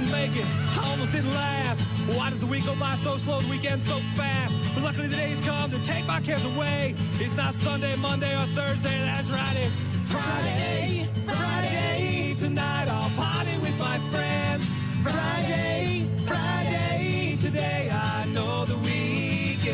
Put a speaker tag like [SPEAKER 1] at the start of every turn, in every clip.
[SPEAKER 1] didn't make it. I almost didn't last. Why does the week go by so slow, the weekend so fast? But luckily the days come to take my cares away. It's not Sunday, Monday, or Thursday, that's right, it's Friday, Friday. Tonight I'll party with my friends. Friday, Friday. Today I know the weekend.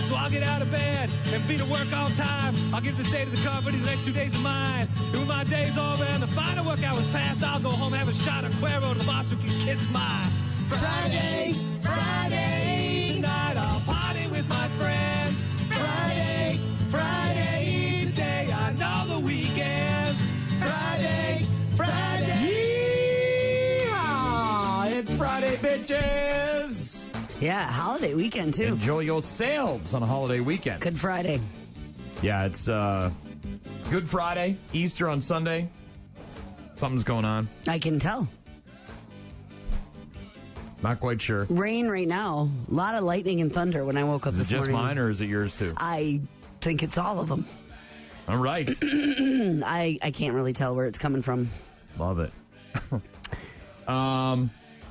[SPEAKER 1] So I'll get out of bed and be to work on time. I'll give this day to the company, the next 2 days of mine. And when my day's over and the final work hours past, I'll go home, have a shot of Cuero to the boss who can kiss my Friday, Friday. Tonight I'll party with my friends. Friday, Friday. Today I know the weekends. Friday, Friday.
[SPEAKER 2] Yeehaw! It's Friday, bitches.
[SPEAKER 3] Yeah, holiday weekend, too.
[SPEAKER 2] Enjoy yourselves on a holiday weekend.
[SPEAKER 3] Good Friday.
[SPEAKER 2] Yeah, it's Good Friday, Easter on Sunday. Something's going on.
[SPEAKER 3] I can tell.
[SPEAKER 2] Not quite sure.
[SPEAKER 3] Rain right now. A lot of lightning and thunder when I woke up this morning.
[SPEAKER 2] Is it just mine or is it yours too?
[SPEAKER 3] I think it's all of them.
[SPEAKER 2] All right.
[SPEAKER 3] I can't really tell where it's coming from.
[SPEAKER 2] Love it.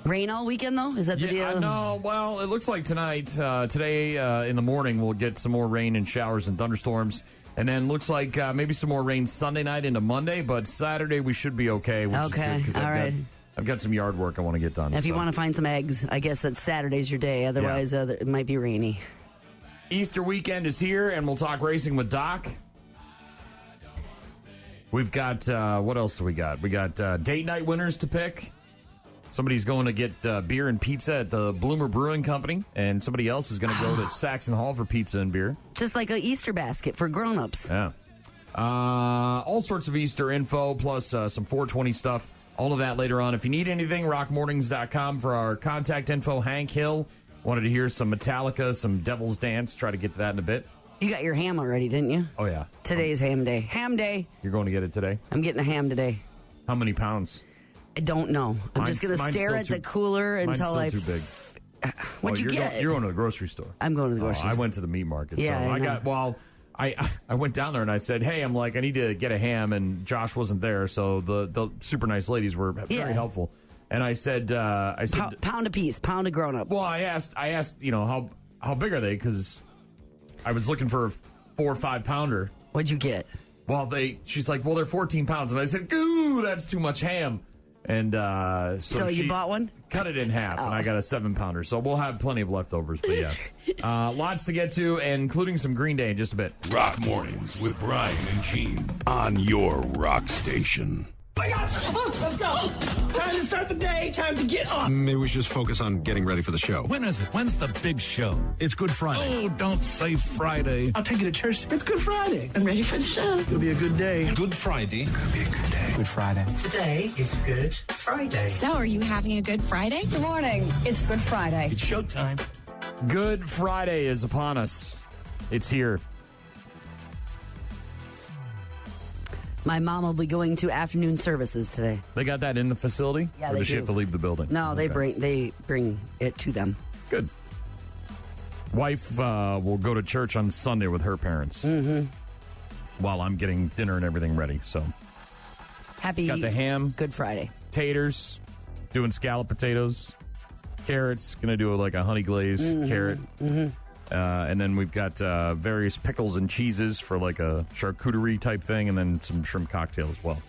[SPEAKER 3] Rain all weekend, though? Is that the deal?
[SPEAKER 2] No, well, it looks like today in the morning, we'll get some more rain and showers and thunderstorms. And then looks like maybe some more rain Sunday night into Monday, but Saturday we should be okay. Which is good, 'cause I've got some yard work I want to get done.
[SPEAKER 3] If you want to find some eggs, I guess that Saturday's your day. Otherwise, it might be rainy.
[SPEAKER 2] Easter weekend is here, and we'll talk racing with Doc. We've got, what else do we got? We got date night winners to pick. Somebody's going to get beer and pizza at the Bloomer Brewing Company, and somebody else is going to go to Saxon Hall for pizza and beer.
[SPEAKER 3] Just like an Easter basket for grown-ups.
[SPEAKER 2] Yeah. All sorts of Easter info, plus some 420 stuff. All of that later on. If you need anything, rockmornings.com for our contact info. Hank Hill wanted to hear some Metallica, some Devil's Dance. Try to get to that in a bit.
[SPEAKER 3] You got your ham already, didn't you?
[SPEAKER 2] Oh, yeah.
[SPEAKER 3] Today's ham day. Ham day.
[SPEAKER 2] You're going to get it today?
[SPEAKER 3] I'm getting a ham today.
[SPEAKER 2] How many pounds?
[SPEAKER 3] I don't know. I'm just going to stare at the cooler until
[SPEAKER 2] mine's still too big.
[SPEAKER 3] What'd you get?
[SPEAKER 2] You're going to the grocery store.
[SPEAKER 3] I'm going to the grocery store.
[SPEAKER 2] I went to the meat market.
[SPEAKER 3] Yeah,
[SPEAKER 2] so I went down there and I said, hey, I need to get a ham, and Josh wasn't there, so the super nice ladies were very helpful. And I said,
[SPEAKER 3] pound a piece, pound a grown up.
[SPEAKER 2] Well, I asked, how big are they? Because I was looking for a 4 or 5 pounder.
[SPEAKER 3] What'd you get?
[SPEAKER 2] Well, she's like, well, they're 14 pounds, and I said, goo, that's too much ham. And so
[SPEAKER 3] you bought one?
[SPEAKER 2] Cut it in half, and I got a 7 pounder. So we'll have plenty of leftovers. But yeah, lots to get to, including some Green Day in just a bit.
[SPEAKER 4] Rock Mornings with Brian and Gene on your rock station.
[SPEAKER 1] My God! Let's go! Time to start the day. Time to get up.
[SPEAKER 5] Maybe we should just focus on getting ready for the show.
[SPEAKER 4] When is it? When's the big show?
[SPEAKER 5] It's Good Friday.
[SPEAKER 4] Oh, don't say Friday.
[SPEAKER 1] I'll take you to church. It's Good Friday.
[SPEAKER 6] I'm ready for the show.
[SPEAKER 1] It'll be a good day.
[SPEAKER 5] Good Friday. It's gonna be a good day. Good Friday.
[SPEAKER 7] Today is Good Friday.
[SPEAKER 6] So, are you having a good Friday?
[SPEAKER 8] Good morning. It's Good Friday.
[SPEAKER 4] It's showtime.
[SPEAKER 2] Good Friday is upon us. It's here.
[SPEAKER 3] My mom will be going to afternoon services today.
[SPEAKER 2] They got that in the facility?
[SPEAKER 3] Yeah,
[SPEAKER 2] or
[SPEAKER 3] they
[SPEAKER 2] does she
[SPEAKER 3] do.
[SPEAKER 2] have to leave the building?
[SPEAKER 3] No, they bring it to them.
[SPEAKER 2] Good. Wife will go to church on Sunday with her parents. Mm-hmm. While I'm getting dinner and everything ready. So
[SPEAKER 3] Happy
[SPEAKER 2] got the ham,
[SPEAKER 3] Good Friday.
[SPEAKER 2] taters, doing scalloped potatoes, carrots. Going to do like a honey glazed carrot. Mm-hmm. And then we've got various pickles and cheeses for like a charcuterie type thing, and then some shrimp cocktail as well.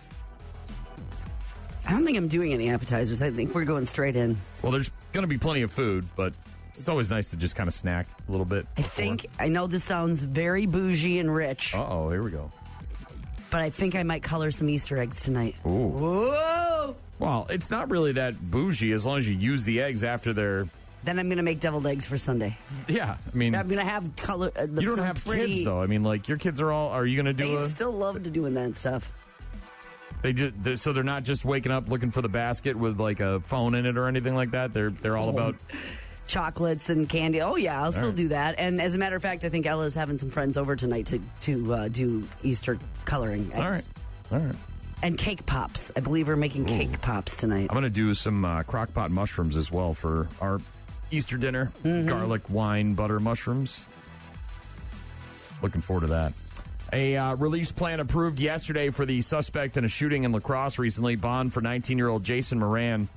[SPEAKER 3] I don't think I'm doing any appetizers. I think we're going straight in.
[SPEAKER 2] Well, there's going to be plenty of food, but it's always nice to just kind of snack a little bit.
[SPEAKER 3] I know this sounds very bougie and rich.
[SPEAKER 2] Uh-oh, here we go.
[SPEAKER 3] But I think I might color some Easter eggs tonight.
[SPEAKER 2] Ooh.
[SPEAKER 3] Whoa!
[SPEAKER 2] Well, it's not really that bougie as long as you use the eggs after they're...
[SPEAKER 3] Then I'm going to make deviled eggs for Sunday.
[SPEAKER 2] Yeah, I mean...
[SPEAKER 3] I'm going to have color...
[SPEAKER 2] you don't have kids, though. I mean, like, your kids are all... Are you going to do
[SPEAKER 3] They still love to doing that stuff.
[SPEAKER 2] So they're not just waking up looking for the basket with, like, a phone in it or anything like that? They're all about...
[SPEAKER 3] Chocolates and candy. Oh, yeah, I'll still do that. And as a matter of fact, I think Ella's having some friends over tonight to do Easter coloring eggs.
[SPEAKER 2] All right.
[SPEAKER 3] And cake pops. I believe we're making cake pops tonight.
[SPEAKER 2] I'm going to do some crock pot mushrooms as well for our Easter dinner. Garlic, wine, butter mushrooms. Looking forward to that. A release plan approved yesterday for the suspect in a shooting in La Crosse recently. Bond for 19-year-old Jason Moran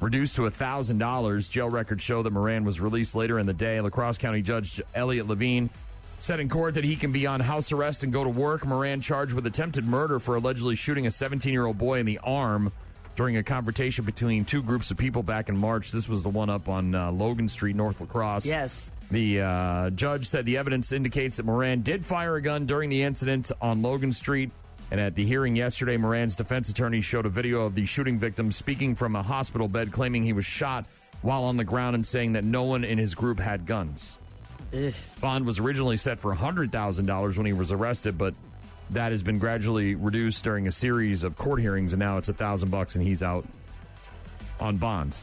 [SPEAKER 2] reduced to $1,000. Jail records show that Moran was released later in the day. La Crosse County Judge Elliot Levine said in court that he can be on house arrest and go to work. Moran charged with attempted murder for allegedly shooting a 17-year-old boy in the arm during a confrontation between two groups of people back in March. This was the one up on Logan Street, North La Crosse.
[SPEAKER 3] Yes.
[SPEAKER 2] The judge said the evidence indicates that Moran did fire a gun during the incident on Logan Street. And at the hearing yesterday, Moran's defense attorney showed a video of the shooting victim speaking from a hospital bed, claiming he was shot while on the ground and saying that no one in his group had guns.
[SPEAKER 3] Ugh.
[SPEAKER 2] Bond was originally set for $100,000 when he was arrested, but that has been gradually reduced during a series of court hearings, and now it's $1,000 and he's out on bond.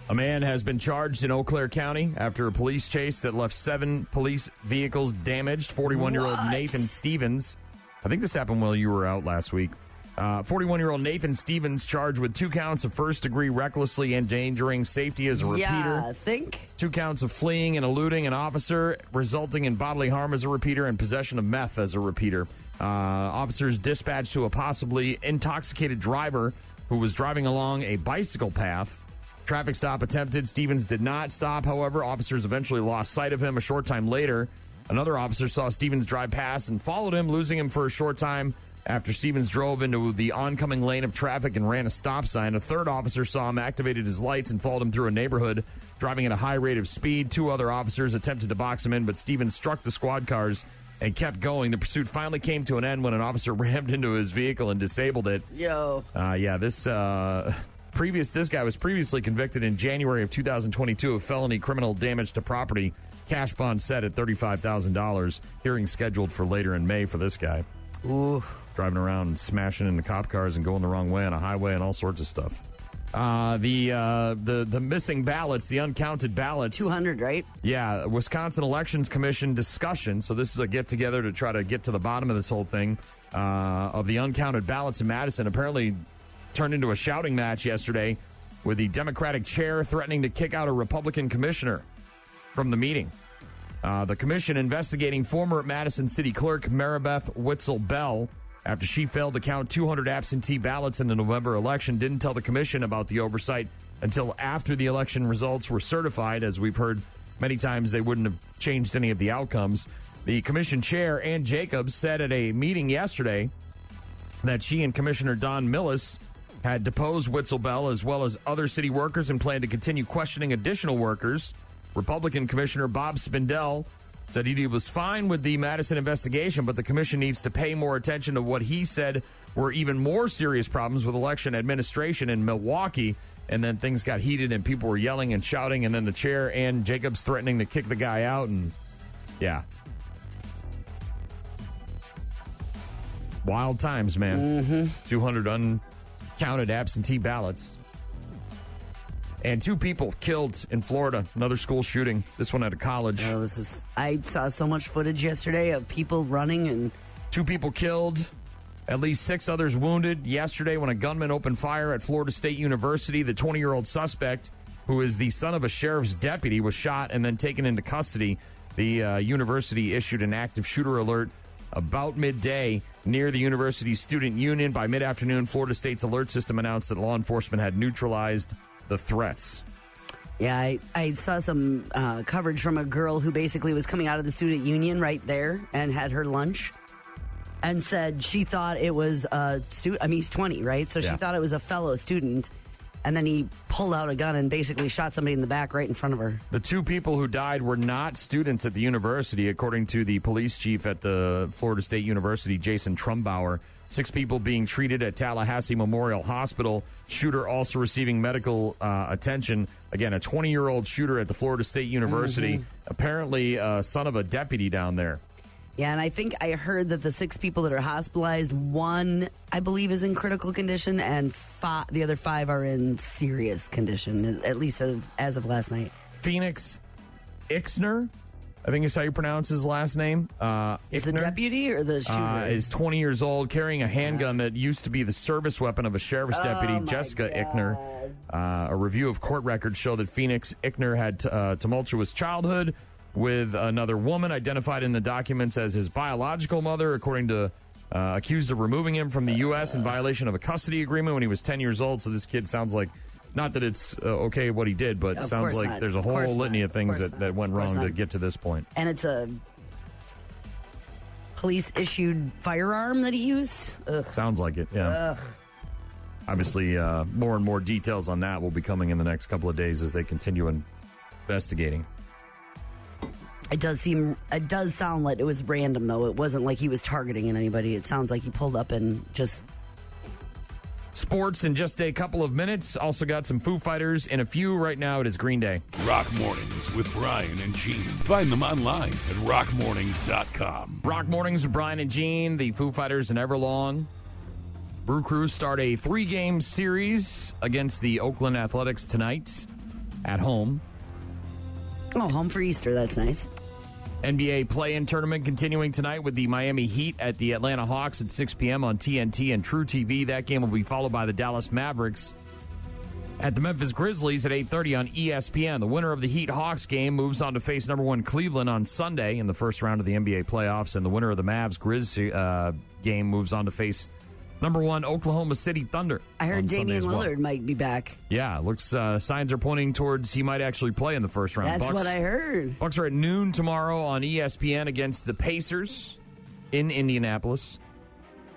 [SPEAKER 2] A man has been charged in Eau Claire County after a police chase that left 7 police vehicles damaged. 41-year-old Nathan Stevens. I think this happened while you were out last week. 41-year-old Nathan Stevens charged with 2 counts of first-degree recklessly endangering safety as a repeater.
[SPEAKER 3] Yeah, I think.
[SPEAKER 2] 2 counts of fleeing and eluding an officer, resulting in bodily harm as a repeater, and possession of meth as a repeater. Officers dispatched to a possibly intoxicated driver who was driving along a bicycle path. Traffic stop attempted. Stevens did not stop. However, officers eventually lost sight of him. A short time later, another officer saw Stevens drive past and followed him, losing him for a short time after Stevens drove into the oncoming lane of traffic and ran a stop sign. A third officer saw him, activated his lights, and followed him through a neighborhood, driving at a high rate of speed. 2 other officers attempted to box him in, but Stevens struck the squad cars and kept going. The pursuit finally came to an end when an officer rammed into his vehicle and disabled it. This guy was previously convicted in January of 2022 of felony criminal damage to property. Cash bond set at $35,000. Hearing scheduled for later in May for this guy.
[SPEAKER 3] Ooh.
[SPEAKER 2] Driving around and smashing into cop cars and going the wrong way on a highway and all sorts of stuff. The missing ballots, the uncounted ballots.
[SPEAKER 3] 200, right?
[SPEAKER 2] Yeah, Wisconsin Elections Commission discussion. So this is a get-together to try to get to the bottom of this whole thing. Of the uncounted ballots in Madison. Apparently turned into a shouting match yesterday with the Democratic chair threatening to kick out a Republican commissioner from the meeting. The commission investigating former Madison City Clerk Maribeth Witzel-Bell after she failed to count 200 absentee ballots in the November election didn't tell the commission about the oversight until after the election results were certified. As we've heard many times, they wouldn't have changed any of the outcomes. The commission chair, Ann Jacobs, said at a meeting yesterday that she and Commissioner Don Millis had deposed Witzel-Bell as well as other city workers and planned to continue questioning additional workers. Republican Commissioner Bob Spindell said he was fine with the Madison investigation, but the commission needs to pay more attention to what he said were even more serious problems with election administration in Milwaukee. And then things got heated and people were yelling and shouting, and then the chair, Ann Jacobs, threatening to kick the guy out. And yeah. Wild times, man.
[SPEAKER 3] Mm-hmm.
[SPEAKER 2] 200 uncounted absentee ballots. And 2 people killed in Florida. Another school shooting. This one at a college.
[SPEAKER 3] Oh, I saw so much footage yesterday of people running and
[SPEAKER 2] 2 people killed, at least 6 others wounded yesterday when a gunman opened fire at Florida State University. The 20-year-old suspect, who is the son of a sheriff's deputy, was shot and then taken into custody. The university issued an active shooter alert about midday near the university's student union. By mid-afternoon, Florida State's alert system announced that law enforcement had neutralized the threats.
[SPEAKER 3] Yeah, I saw some coverage from a girl who basically was coming out of the student union right there and had her lunch and said she thought it was a student. I mean, he's 20, right? So she thought it was a fellow student. And then he pulled out a gun and basically shot somebody in the back right in front of her.
[SPEAKER 2] The 2 people who died were not students at the university, according to the police chief at the Florida State University, Jason Trumbauer. 6 people being treated at Tallahassee Memorial Hospital. Shooter also receiving medical attention. Again, a 20-year-old shooter at the Florida State University, apparently son of a deputy down there.
[SPEAKER 3] Yeah, and I think I heard that the 6 people that are hospitalized, 1, I believe, is in critical condition, and the other 5 are in serious condition, at least as of last night.
[SPEAKER 2] Phoenix Ixner, I think is how you pronounce his last name.
[SPEAKER 3] Is the deputy or the shooter?
[SPEAKER 2] Is 20 years old, carrying a handgun that used to be the service weapon of a sheriff's deputy, Jessica Ickner. A review of court records show that Phoenix Ickner had tumultuous childhood, with another woman identified in the documents as his biological mother, according to accused of removing him from the U.S. in violation of a custody agreement when he was 10 years old. So this kid sounds like, not that it's okay what he did, but it sounds like there's a whole litany of things that went wrong to get to this point.
[SPEAKER 3] And it's a police-issued firearm that he used? Ugh.
[SPEAKER 2] Sounds like it, yeah.
[SPEAKER 3] Ugh.
[SPEAKER 2] Obviously, more and more details on that will be coming in the next couple of days as they continue investigating.
[SPEAKER 3] It does sound like it was random, though. It wasn't like he was targeting anybody. It sounds like he pulled up and just...
[SPEAKER 2] Sports in just a couple of minutes. Also got some Foo Fighters in a few. Right now it is Green Day.
[SPEAKER 4] Rock Mornings with Brian and Gene. Find them online at rockmornings.com.
[SPEAKER 2] Rock Mornings with Brian and Gene, the Foo Fighters and Everlong. Brew Crews start a 3-game series against the Oakland Athletics tonight at home.
[SPEAKER 3] Oh, home for Easter. That's nice.
[SPEAKER 2] NBA play-in tournament continuing tonight with the Miami Heat at the Atlanta Hawks at 6 p.m. on TNT and True TV. That game will be followed by the Dallas Mavericks at the Memphis Grizzlies at 8:30 on ESPN. The winner of the Heat-Hawks game moves on to face number 1 Cleveland on Sunday in the first round of the NBA playoffs, and the winner of the Mavs-Grizz game moves on to face number 1 Oklahoma City Thunder.
[SPEAKER 3] I heard Damian Lillard might be back.
[SPEAKER 2] Yeah, looks signs are pointing towards he might actually play in the first round.
[SPEAKER 3] That's what I heard.
[SPEAKER 2] Bucks are at noon tomorrow on ESPN against the Pacers in Indianapolis.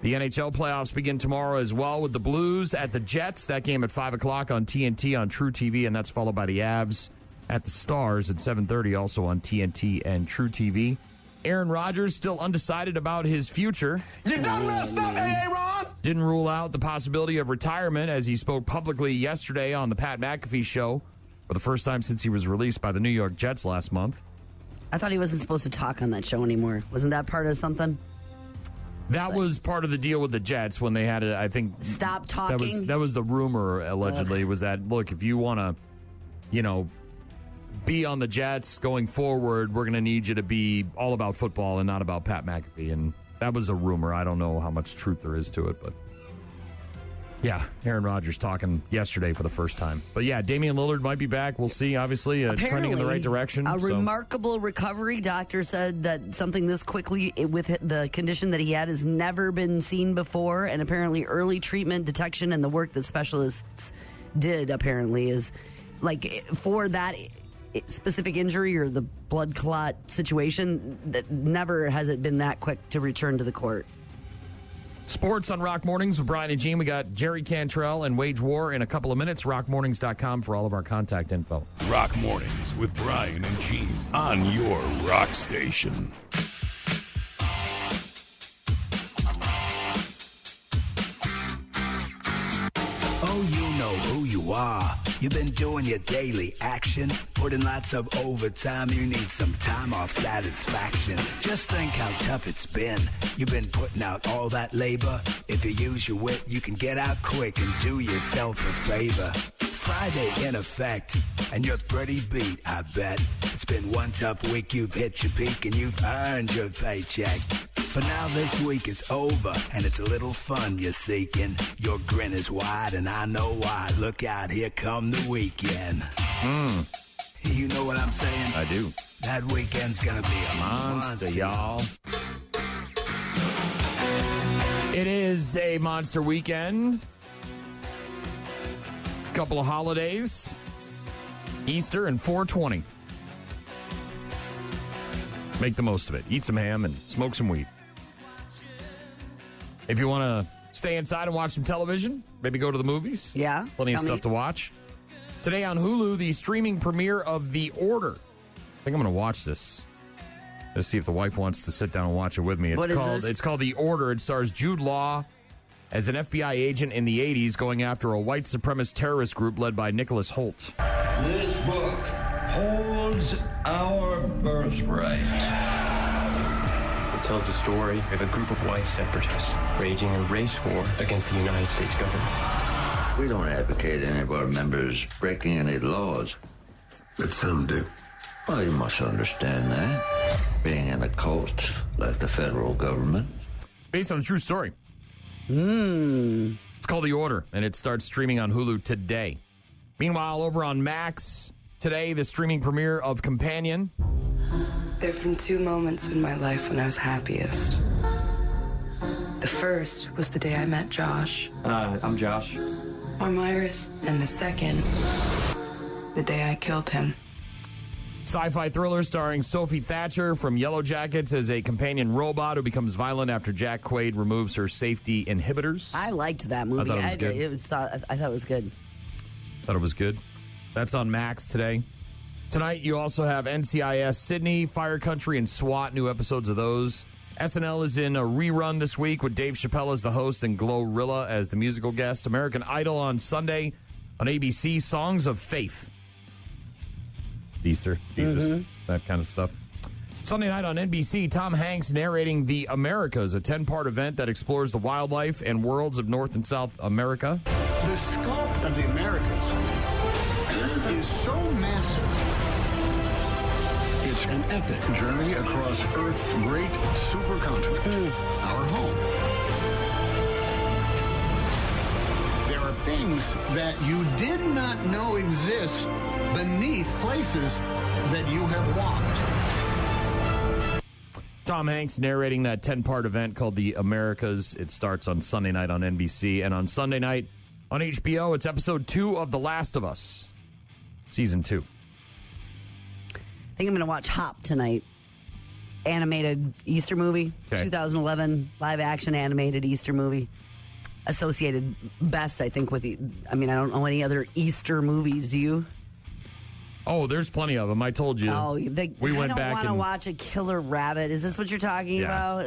[SPEAKER 2] The NHL playoffs begin tomorrow as well with the Blues at the Jets. That game at 5 o'clock on TNT on True TV, and that's followed by the Avs at the Stars at 7:30 also on TNT and True TV. Aaron Rodgers still undecided about his future.
[SPEAKER 5] You done messed up, Aaron!
[SPEAKER 2] Didn't rule out the possibility of retirement as he spoke publicly yesterday on the Pat McAfee show for the first time since he was released by the New York Jets last month.
[SPEAKER 3] I thought he wasn't supposed to talk on that show anymore. Wasn't that part of something?
[SPEAKER 2] That was part of the deal with the Jets when they had it, I think.
[SPEAKER 3] Stop talking?
[SPEAKER 2] That was the rumor, allegedly, was that, look, if you want to, be on the Jets going forward, we're going to need you to be all about football and not about Pat McAfee. And that was a rumor. I don't know how much truth there is to it, but yeah, Aaron Rodgers talking yesterday for the first time. But yeah, Damian Lillard might be back. We'll see. Obviously, trending in the right direction.
[SPEAKER 3] Remarkable recovery. Doctor said that something this quickly with the condition that he had has never been seen before. And apparently early treatment, detection, and the work that specialists did apparently is like for that specific injury or the blood clot situation, that never has it been that quick to return to the court.
[SPEAKER 2] Sports on Rock Mornings with Brian and Gene. We got Jerry Cantrell and Wage War in a couple of minutes. RockMornings.com for all of our contact info.
[SPEAKER 4] Rock Mornings with Brian and Gene on your rock station.
[SPEAKER 9] Oh, you know who you are. You've been doing your daily action, putting lots of overtime. You need some time off satisfaction. Just think how tough it's been. You've been putting out all that labor. If you use your wit, you can get out quick and do yourself a favor. Friday in effect, and you're pretty beat, I bet. It's been one tough week, you've hit your peak, and you've earned your paycheck. But now this week is over, and it's a little fun you're seeking. Your grin is wide, and I know why. Look out, here come the weekend. You know what I'm saying?
[SPEAKER 2] I do.
[SPEAKER 9] That weekend's gonna be a monster,
[SPEAKER 2] y'all. It is a monster weekend. Couple of holidays. Easter and 420. Make the most of it. Eat some ham and smoke some weed. If you want to stay inside and watch some television, maybe go to the movies.
[SPEAKER 3] Yeah.
[SPEAKER 2] Plenty of stuff to watch. Today on Hulu, the streaming premiere of The Order. I think I'm going to watch this. Let's see if the wife wants to sit down and watch it with me. It's called The Order. It stars Jude Law as an FBI agent in the 80s going after a white supremacist terrorist group led by Nicholas Holt.
[SPEAKER 10] This book holds our birthright.
[SPEAKER 11] It tells the story of a group of white separatists waging a race war against the United States government.
[SPEAKER 10] We don't advocate any of our members breaking any laws.
[SPEAKER 5] But some do.
[SPEAKER 10] Well, you must understand that. Being in a cult like the federal government.
[SPEAKER 2] Based on a true story. It's called The Order, and it starts streaming on Hulu today. Meanwhile, over on Max, today, the streaming premiere of Companion.
[SPEAKER 12] There have been two moments in my life when I was happiest. The first was the day I met Josh.
[SPEAKER 11] I'm Josh.
[SPEAKER 12] Or Myris. And the second, the day I killed him.
[SPEAKER 2] Sci-fi thriller starring Sophie Thatcher from Yellow Jackets as a companion robot who becomes violent after Jack Quaid removes her safety inhibitors.
[SPEAKER 3] I liked that movie.
[SPEAKER 2] I thought it was good.
[SPEAKER 3] I thought it was good.
[SPEAKER 2] Thought it was good. That's on Max today. Tonight, you also have NCIS Sydney, Fire Country, and SWAT, new episodes of those. SNL is in a rerun this week with Dave Chappelle as the host and Glorilla as the musical guest. American Idol on Sunday on ABC, Songs of Faith. It's Easter, Jesus, that kind of stuff. Sunday night on NBC, Tom Hanks narrating The Americas, a 10-part event that explores the wildlife and worlds of North and South America.
[SPEAKER 5] The scope of the Americas is so massive. It's an epic journey across Earth's great supercontinent, our home. There are things that you did not know exist beneath places that you have walked.
[SPEAKER 2] Tom Hanks narrating that 10-part event called The Americas. It starts on Sunday night on NBC. And on Sunday night on HBO, it's episode 2 of The Last of Us, season 2.
[SPEAKER 3] I think I'm going to watch Hop tonight. Animated Easter movie.
[SPEAKER 2] Okay.
[SPEAKER 3] 2011 live-action animated Easter movie. Associated best, I think, with the... I mean, I don't know any other Easter movies. Do you?
[SPEAKER 2] Oh, there's plenty of them. I told you.
[SPEAKER 3] Oh,
[SPEAKER 2] we went
[SPEAKER 3] I don't
[SPEAKER 2] back
[SPEAKER 3] want to watch a killer rabbit. Is this what you're talking about?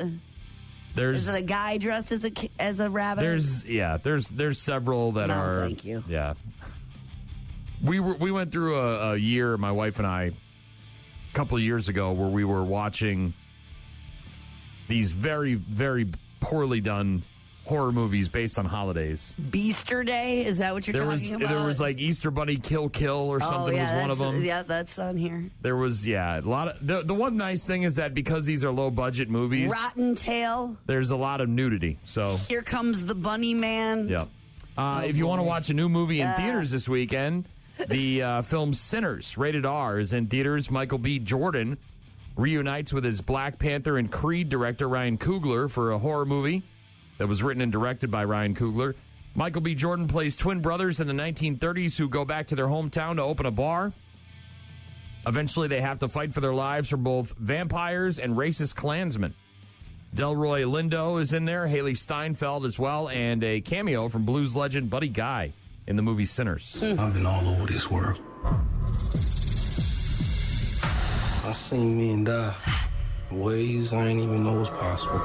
[SPEAKER 3] Is it a guy dressed as a rabbit?
[SPEAKER 2] There's several that are.
[SPEAKER 3] Thank you.
[SPEAKER 2] Yeah. We went through a year, my wife and I, a couple of years ago, where we were watching these very, very poorly done horror movies based on holidays.
[SPEAKER 3] Beaster Day? Is that what you're talking about?
[SPEAKER 2] There was like Easter Bunny Kill or something was one of them.
[SPEAKER 3] Yeah, that's on here.
[SPEAKER 2] There was, a lot of... The one nice thing is that because these are low-budget movies...
[SPEAKER 3] Rotten Tail.
[SPEAKER 2] There's a lot of nudity, so...
[SPEAKER 3] Here Comes the Bunny Man.
[SPEAKER 2] Yeah. If you want to watch a new movie in theaters this weekend, the film Sinners, rated R, is in theaters. Michael B. Jordan reunites with his Black Panther and Creed director, Ryan Coogler, for a horror movie that was written and directed by Ryan Coogler. Michael B. Jordan plays twin brothers in the 1930s who go back to their hometown to open a bar. Eventually, they have to fight for their lives from both vampires and racist Klansmen. Delroy Lindo is in there, Haley Steinfeld as well, and a cameo from blues legend Buddy Guy in the movie Sinners.
[SPEAKER 13] I've been all over this world. I seen men die in ways I ain't even know was possible.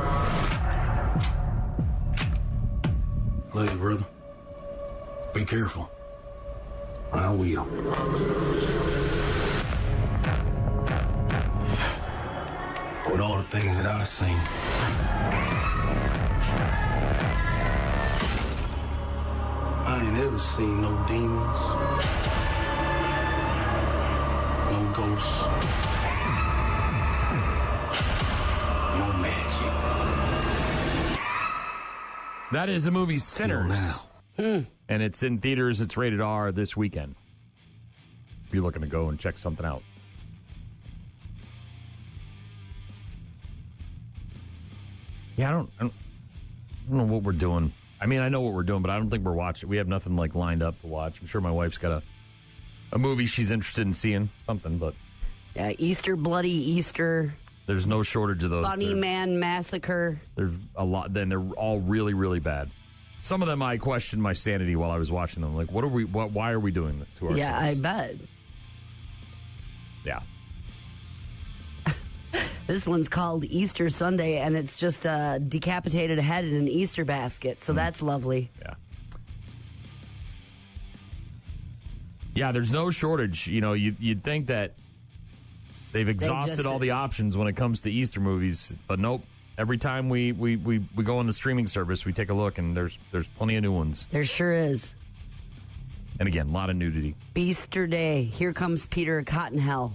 [SPEAKER 13] Love you, brother. Be careful. I will. With all the things that I've seen, I ain't ever seen no demons, no ghosts, no magic.
[SPEAKER 2] That is the movie Sinners. And it's in theaters. It's rated R this weekend. If you're looking to go and check something out. Yeah, I don't know what we're doing. I mean, I know what we're doing, but I don't think we're watching. We have nothing like lined up to watch. I'm sure my wife's got a movie she's interested in seeing, something, but
[SPEAKER 3] yeah, Easter, Bloody Easter.
[SPEAKER 2] There's no shortage of those.
[SPEAKER 3] Bunny Man Massacre.
[SPEAKER 2] There's a lot. Then they're all really, really bad. Some of them I questioned my sanity while I was watching them. Like, why are we doing this to ourselves?
[SPEAKER 3] Yeah, I bet.
[SPEAKER 2] Yeah.
[SPEAKER 3] This one's called Easter Sunday, and it's just a decapitated head in an Easter basket. So that's lovely.
[SPEAKER 2] Yeah. Yeah, there's no shortage. You know, you'd think that they've exhausted all the options when it comes to Easter movies, but nope. Every time we go on the streaming service, we take a look, and there's plenty of new ones.
[SPEAKER 3] There sure is.
[SPEAKER 2] And again, a lot of nudity.
[SPEAKER 3] Easter Day. Here comes Peter Cottonhell.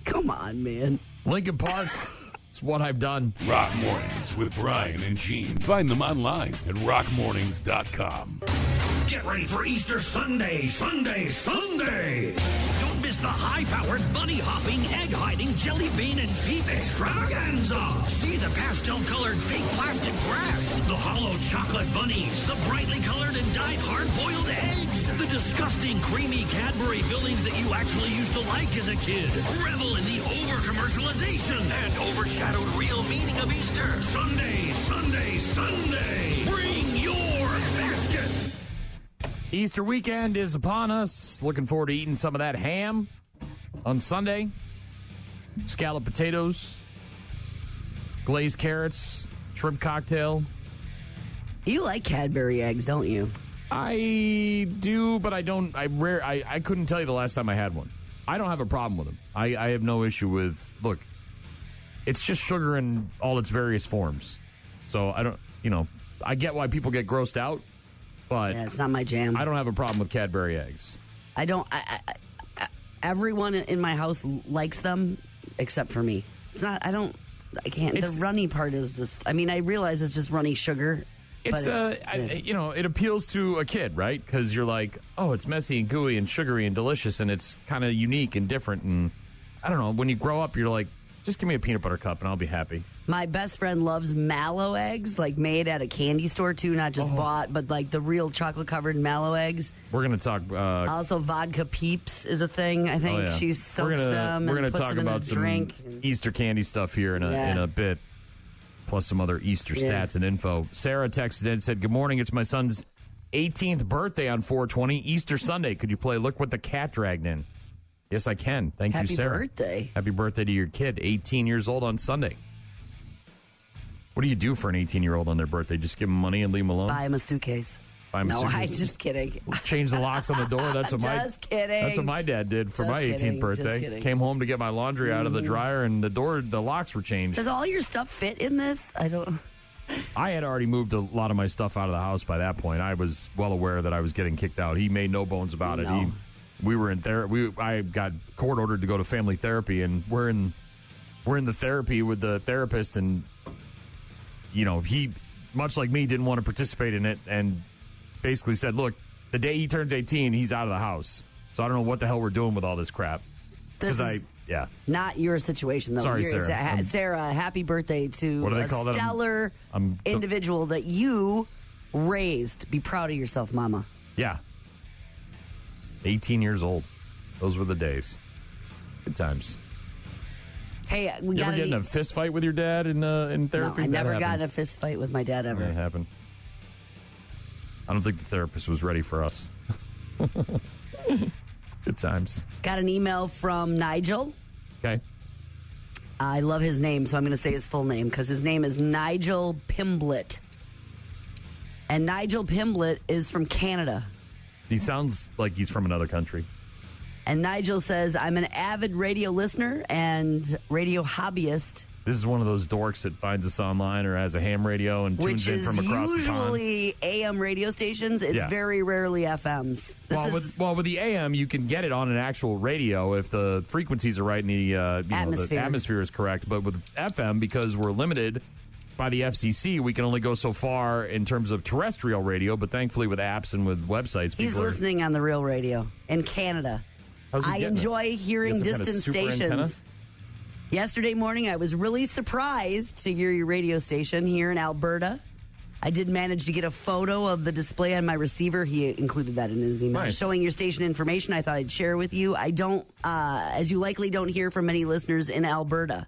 [SPEAKER 3] Come on, man.
[SPEAKER 2] Lincoln Park. It's what I've done.
[SPEAKER 4] Rock Mornings with Brian and Gene. Find them online at rockmornings.com.
[SPEAKER 14] Get ready for Easter Sunday, Sunday, Sunday. Don't miss the high-powered, bunny-hopping, egg-hiding, jelly bean, and peep extravaganza. See the pastel-colored fake plastic grass, the hollow chocolate bunnies, the brightly colored and dyed hard-boiled eggs, the disgusting creamy Cadbury fillings that you actually used to like as a kid. Revel in the over-commercialization and overshadowed real meaning of Easter. Sunday, Sunday, Sunday. Bring your basket.
[SPEAKER 2] Easter weekend is upon us. Looking forward to eating some of that ham on Sunday. Scalloped potatoes, glazed carrots, shrimp cocktail.
[SPEAKER 3] You like Cadbury eggs, don't you?
[SPEAKER 2] I do, but I don't. I couldn't tell you the last time I had one. I don't have a problem with them. I have no issue with. Look, it's just sugar in all its various forms. So I don't. I get why people get grossed out, but
[SPEAKER 3] yeah, it's not my jam.
[SPEAKER 2] I don't have a problem with Cadbury eggs.
[SPEAKER 3] I don't. Everyone in my house likes them except for me. It's not. I don't. I can't. The runny part is just. I mean, I realize it's just runny sugar.
[SPEAKER 2] It's it appeals to a kid, right? Because you're like, oh, it's messy and gooey and sugary and delicious, and it's kind of unique and different. And I don't know. When you grow up, you're like, just give me a peanut butter cup and I'll be happy. My
[SPEAKER 3] best friend loves mallow eggs, like made at a candy store too, not just bought, but like the real chocolate covered mallow eggs.
[SPEAKER 2] We're gonna talk.
[SPEAKER 3] Also, vodka peeps is a thing. I think she soaks them.
[SPEAKER 2] We're
[SPEAKER 3] and
[SPEAKER 2] gonna talk about some
[SPEAKER 3] drink.
[SPEAKER 2] Easter candy stuff here in a bit. Plus some other Easter stats and info. Sarah texted in and said, good morning. It's my son's 18th birthday on 4/20, Easter Sunday. Could you play Look What the Cat Dragged In? Yes, I can. Thank you, Sarah.
[SPEAKER 3] Happy birthday.
[SPEAKER 2] Happy birthday to your kid, 18 years old on Sunday. What do you do for an 18-year-old on their birthday? Just give them money and leave them alone?
[SPEAKER 3] Buy him a suitcase.
[SPEAKER 2] I'm
[SPEAKER 3] just kidding.
[SPEAKER 2] Change the locks on the door. That's what
[SPEAKER 3] kidding.
[SPEAKER 2] That's what my dad did for my 18th birthday. Came home to get my laundry out of the dryer, and the locks were changed.
[SPEAKER 3] Does all your stuff fit in this?
[SPEAKER 2] I had already moved a lot of my stuff out of the house by that point. I was well aware that I was getting kicked out. He made no bones about it. We were in therapy. I got court ordered to go to family therapy, and we're in the therapy with the therapist, and he, much like me, didn't want to participate in it, and basically said, look, the day he turns 18, he's out of the house. So I don't know what the hell we're doing with all this crap.
[SPEAKER 3] This is not your situation, though.
[SPEAKER 2] Sorry, Sarah.
[SPEAKER 3] Sarah, happy birthday to
[SPEAKER 2] what do they call that?
[SPEAKER 3] Stellar individual that you raised. Be proud of yourself, Mama.
[SPEAKER 2] Yeah. 18 years old. Those were the days. Good times.
[SPEAKER 3] Hey,
[SPEAKER 2] you ever get in a fist fight with your dad in therapy?
[SPEAKER 3] No, I never got in a fist fight with my dad ever.
[SPEAKER 2] That happened. I don't think the therapist was ready for us. Good times.
[SPEAKER 3] Got an email from Nigel.
[SPEAKER 2] Okay.
[SPEAKER 3] I love his name, so I'm going to say his full name because his name is Nigel Pimblett. And Nigel Pimblett is from Canada.
[SPEAKER 2] He sounds like he's from another country.
[SPEAKER 3] And Nigel says, I'm an avid radio listener and radio hobbyist.
[SPEAKER 2] This is one of those dorks that finds us online or has a ham radio and tunes in from across the pond.
[SPEAKER 3] Which is usually AM radio stations. It's very rarely FMs.
[SPEAKER 2] With the AM, you can get it on an actual radio if the frequencies are right and the atmosphere is correct. But with FM, because we're limited by the FCC, we can only go so far in terms of terrestrial radio. But thankfully, with apps and with websites,
[SPEAKER 3] he's listening on the real radio in Canada. I enjoy hearing distant stations. Antenna? Yesterday morning, I was really surprised to hear your radio station here in Alberta. I did manage to get a photo of the display on my receiver. He included that in his email. Nice. Showing your station information, I thought I'd share with you. I don't, as you likely don't hear from many listeners in Alberta.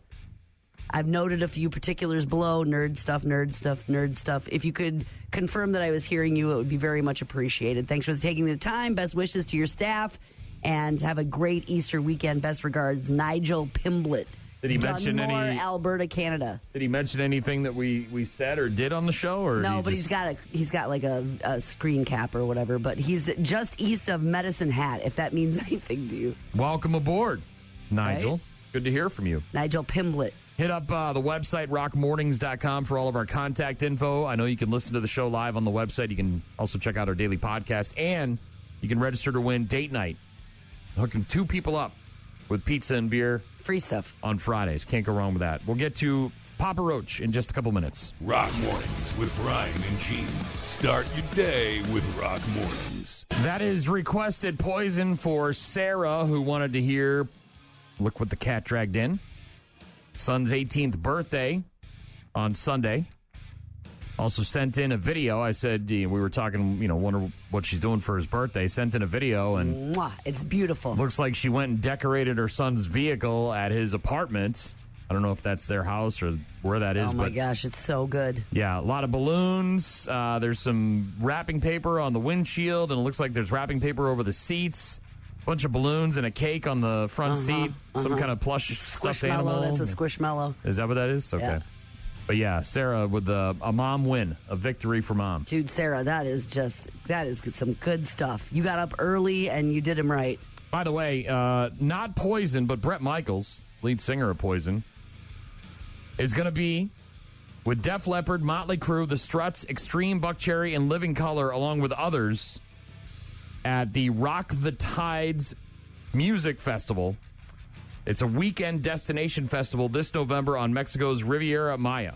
[SPEAKER 3] I've noted a few particulars below. Nerd stuff, nerd stuff, nerd stuff. If you could confirm that I was hearing you, it would be very much appreciated. Thanks for taking the time. Best wishes to your staff. And have a great Easter weekend. Best regards, Nigel Pimblett.
[SPEAKER 2] Did he mention any
[SPEAKER 3] Alberta, Canada?
[SPEAKER 2] Did he mention anything that we said or did on the show? Or
[SPEAKER 3] no, but he's got like a screen cap or whatever. But he's just east of Medicine Hat, if that means anything to you.
[SPEAKER 2] Welcome aboard, Nigel. Right? Good to hear from you,
[SPEAKER 3] Nigel Pimblett.
[SPEAKER 2] Hit up the website rockmornings.com for all of our contact info. I know you can listen to the show live on the website. You can also check out our daily podcast, and you can register to win date night. Hooking 2 people up with pizza and beer.
[SPEAKER 3] Free stuff.
[SPEAKER 2] On Fridays. Can't go wrong with that. We'll get to Papa Roach in just a couple minutes.
[SPEAKER 4] Rock Mornings with Brian and Gene. Start your day with Rock Mornings.
[SPEAKER 2] That is requested poison for Sarah, who wanted to hear Look What the Cat Dragged In. Son's 18th birthday on Sunday. Also sent in a video. I said, we were talking, wonder what she's doing for his birthday. Sent in a video, and
[SPEAKER 3] mwah, it's beautiful.
[SPEAKER 2] Looks like she went and decorated her son's vehicle at his apartment. I don't know if that's their house or where that is.
[SPEAKER 3] Oh, my gosh, it's so good.
[SPEAKER 2] Yeah, a lot of balloons. There's some wrapping paper on the windshield, and it looks like there's wrapping paper over the seats. A bunch of balloons and a cake on the front seat. Some kind of plush stuffed animal.
[SPEAKER 3] That's a Squishmallow.
[SPEAKER 2] Is that what that is? Okay.
[SPEAKER 3] Yeah.
[SPEAKER 2] But yeah, Sarah with a mom win, a victory for mom.
[SPEAKER 3] Dude, Sarah, that is some good stuff. You got up early and you did him right.
[SPEAKER 2] By the way, not Poison, but Bret Michaels, lead singer of Poison, is going to be with Def Leppard, Motley Crue, The Struts, Extreme, Buckcherry, and Living Colour, along with others, at the Rock the Tides Music Festival. It's a weekend destination festival this November on Mexico's Riviera Maya.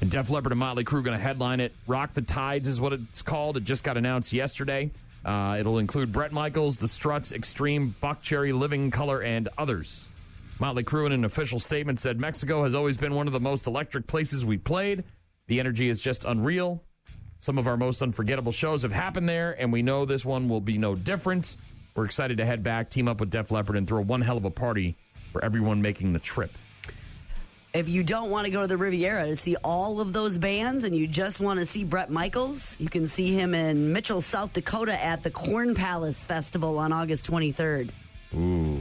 [SPEAKER 2] And Def Leppard and Motley Crue going to headline it. Rock the Tides is what it's called. It just got announced yesterday. It'll include Bret Michaels, The Struts, Extreme, Buckcherry, Living Colour, and others. Motley Crue in an official statement said, Mexico has always been one of the most electric places we've played. The energy is just unreal. Some of our most unforgettable shows have happened there, and we know this one will be no different. We're excited to head back, team up with Def Leppard, and throw one hell of a party for everyone making the trip.
[SPEAKER 3] If you don't want to go to the Riviera to see all of those bands and you just want to see Bret Michaels, you can see him in Mitchell, South Dakota at the Corn Palace Festival on August 23rd.
[SPEAKER 2] Ooh.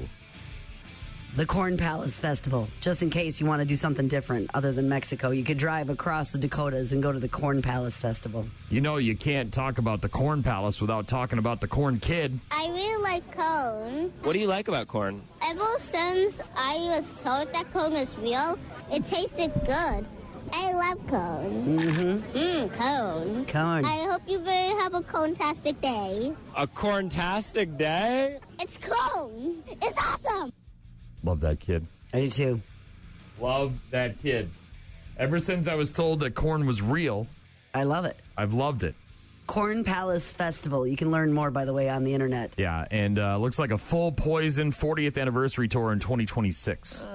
[SPEAKER 3] The Corn Palace Festival, just in case you want to do something different other than Mexico. You could drive across the Dakotas and go to the Corn Palace Festival.
[SPEAKER 2] You know you can't talk about the Corn Palace without talking about the Corn Kid.
[SPEAKER 15] I really like corn.
[SPEAKER 16] What do you like about corn?
[SPEAKER 15] Ever since I was told that corn is real, it tasted good. I love corn.
[SPEAKER 3] Mm-hmm.
[SPEAKER 15] Corn.
[SPEAKER 3] Corn.
[SPEAKER 15] I hope you will have a corntastic day.
[SPEAKER 16] A corntastic day?
[SPEAKER 15] It's corn. It's awesome.
[SPEAKER 2] Love that kid.
[SPEAKER 3] I do too.
[SPEAKER 2] Love that kid. Ever since I was told that corn was real,
[SPEAKER 3] I love it.
[SPEAKER 2] I've loved it.
[SPEAKER 3] Corn Palace Festival. You can learn more, by the way, on the internet.
[SPEAKER 2] Yeah, and looks like a full Poison 40th anniversary tour in 2026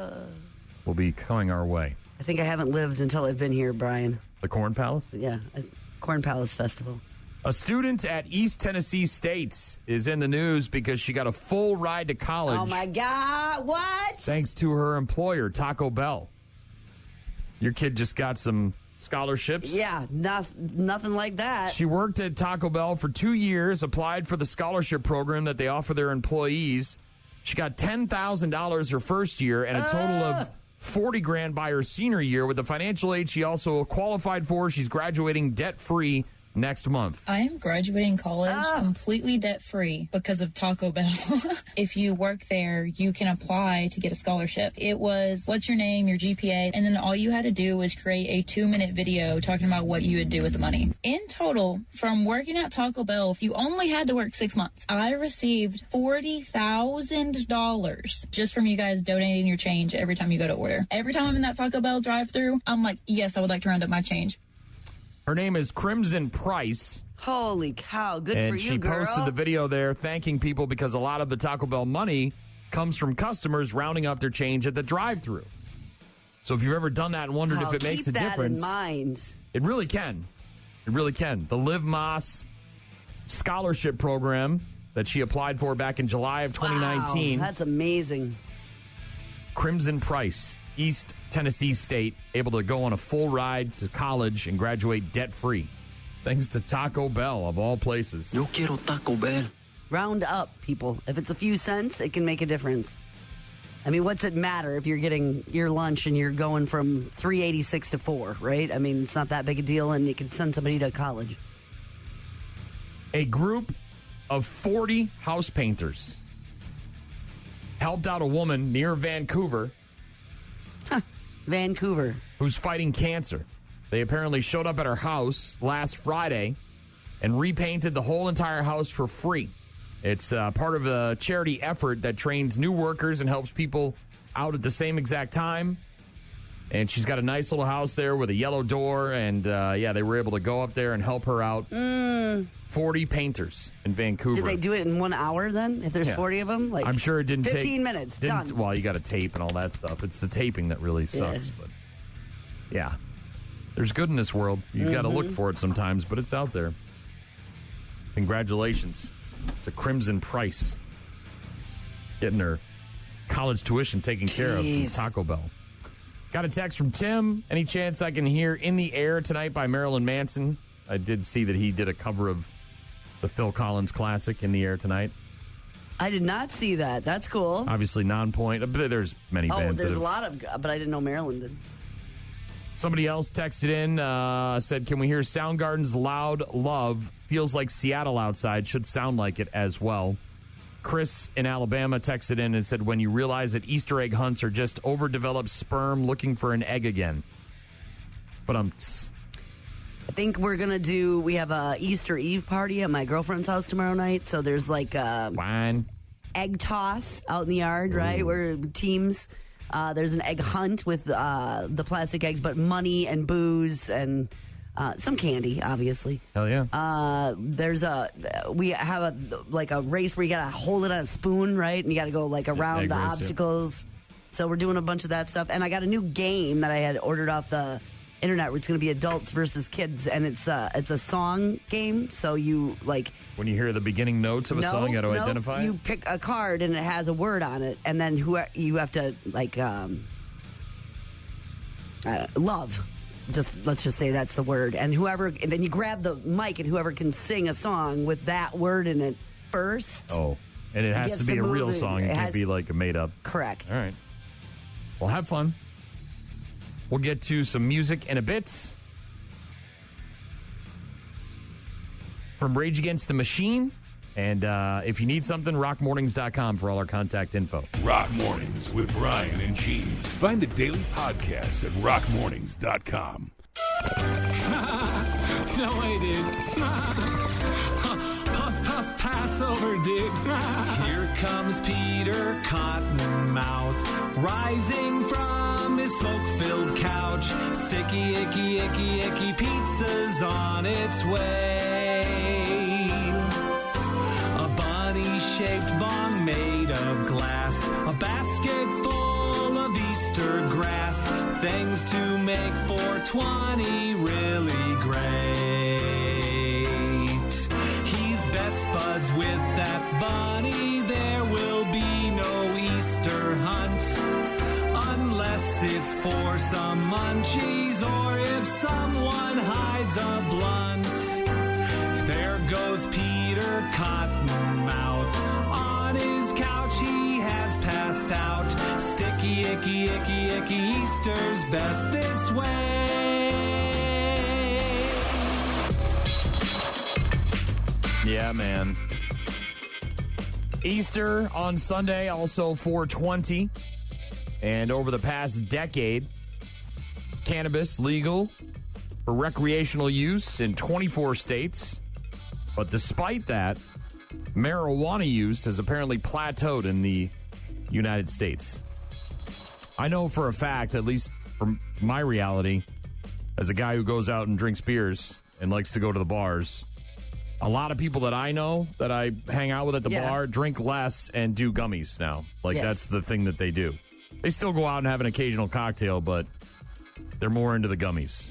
[SPEAKER 2] will be coming our way.
[SPEAKER 3] I think I haven't lived until I've been here, Brian.
[SPEAKER 2] The Corn Palace?
[SPEAKER 3] Yeah, Corn Palace Festival.
[SPEAKER 2] A student at East Tennessee State is in the news because she got a full ride to college.
[SPEAKER 3] Oh, my God. What?
[SPEAKER 2] Thanks to her employer, Taco Bell. Your kid just got some scholarships?
[SPEAKER 3] Yeah, nothing like that.
[SPEAKER 2] She worked at Taco Bell for 2 years, applied for the scholarship program that they offer their employees. She got $10,000 her first year and a total of $40,000 by her senior year. With the financial aid she also qualified for, she's graduating debt-free next month.
[SPEAKER 17] I am graduating college completely debt-free because of Taco Bell. If you work there, you can apply to get a scholarship. It was, what's your name, your GPA, and then all you had to do was create a 2-minute video talking about what you would do with the money. In total, from working at Taco Bell, if you only had to work 6 months, I received $40,000 just from you guys donating your change every time you go to order. Every time I'm in that Taco Bell drive-thru, I'm like, yes, I would like to round up my change.
[SPEAKER 2] Her name is Crimson Price.
[SPEAKER 3] Holy cow, good for you, girl.
[SPEAKER 2] And she posted the video there thanking people because a lot of the Taco Bell money comes from customers rounding up their change at the drive-thru. So if you've ever done that and wondered if it makes a difference.
[SPEAKER 3] Keep that in mind.
[SPEAKER 2] It really can. It really can. The Liv Moss scholarship program that she applied for back in July of 2019.
[SPEAKER 3] Wow, that's amazing.
[SPEAKER 2] Crimson Price, East Tennessee State, able to go on a full ride to college and graduate debt-free. Thanks to Taco Bell, of all places.
[SPEAKER 10] Yo quiero Taco Bell.
[SPEAKER 3] Round up, people. If it's a few cents, it can make a difference. I mean, what's it matter if you're getting your lunch and you're going from $3.86 to $4, right? I mean, it's not that big a deal, and you can send somebody to college.
[SPEAKER 2] A group of 40 house painters helped out a woman near Vancouver.
[SPEAKER 3] Vancouver.
[SPEAKER 2] Who's fighting cancer. They apparently showed up at her house last Friday and repainted the whole entire house for free. It's part of a charity effort that trains new workers and helps people out at the same exact time. And she's got a nice little house there with a yellow door. And, they were able to go up there and help her out. 40 painters in Vancouver.
[SPEAKER 3] Did they do it in 1 hour then? If there's 40 of them?
[SPEAKER 2] I'm sure it didn't
[SPEAKER 3] 15 minutes, done.
[SPEAKER 2] Well, you got to tape and all that stuff. It's the taping that really sucks. But, yeah. There's good in this world. You've got to look for it sometimes, but it's out there. Congratulations to Crimson Price. Getting her college tuition taken care of from Taco Bell. Got a text from Tim. Any chance I can hear In the Air Tonight by Marilyn Manson? I did see that he did a cover of the Phil Collins classic In the Air Tonight.
[SPEAKER 3] I did not see that. That's cool.
[SPEAKER 2] Obviously non-point. But there's many bands.
[SPEAKER 3] There's a lot of, but I didn't know Marilyn did.
[SPEAKER 2] Somebody else texted in, said, can we hear Soundgarden's Loud Love? Feels like Seattle outside. Should sound like it as well. Chris in Alabama texted in and said, when you realize that Easter egg hunts are just overdeveloped sperm looking for an egg again. But
[SPEAKER 3] I think we're going to we have a Easter Eve party at my girlfriend's house tomorrow night. So there's like
[SPEAKER 2] wine,
[SPEAKER 3] egg toss out in the yard, right? Where teams, there's an egg hunt with the plastic eggs, but money and booze and some candy, obviously.
[SPEAKER 2] Hell yeah.
[SPEAKER 3] We have a race where you got to hold it on a spoon, right? And you got to go like around the obstacles. So we're doing a bunch of that stuff. And I got a new game that I had ordered off the internet where it's going to be adults versus kids, and it's a song game. So you
[SPEAKER 2] when you hear the begining notes of a song, you got to identify.
[SPEAKER 3] You pick a card and it has a word on it, and then you have to love. Let's just say that's the word, and then you grab the mic, and whoever can sing a song with that word in it first.
[SPEAKER 2] Oh, and it has to be a real song. It can't be like a made up.
[SPEAKER 3] Correct.
[SPEAKER 2] All right. Well, have fun. We'll get to some music in a bit. From Rage Against the Machine. And if you need something, rockmornings.com for all our contact info.
[SPEAKER 4] Rock Mornings with Brian and Gene. Find the daily podcast at rockmornings.com.
[SPEAKER 1] No way, dude. Puff, puff, Passover, dude. Here comes Peter Cottonmouth, rising from his smoke-filled couch. Sticky, icky, icky, icky pizza's on its way. A bunny-shaped bong made of glass, a basket full of Easter grass, things to make 420 really great. He's best buds with that bunny, there will be no Easter hunt, unless it's for some munchies or if someone hides a blunt. There goes Peter Cottonmouth. On his couch he has passed out. Sticky, icky, icky, icky, Easter's best this way.
[SPEAKER 2] Yeah, man. Easter on Sunday, also 420. And over the past decade, cannabis legal for recreational use in 24 states. But despite that, marijuana use has apparently plateaued in the United States. I know for a fact, at least from my reality, as a guy who goes out and drinks beers and likes to go to the bars, a lot of people that I know that I hang out with at the bar drink less and do gummies now. That's the thing that they do. They still go out and have an occasional cocktail, but they're more into the gummies.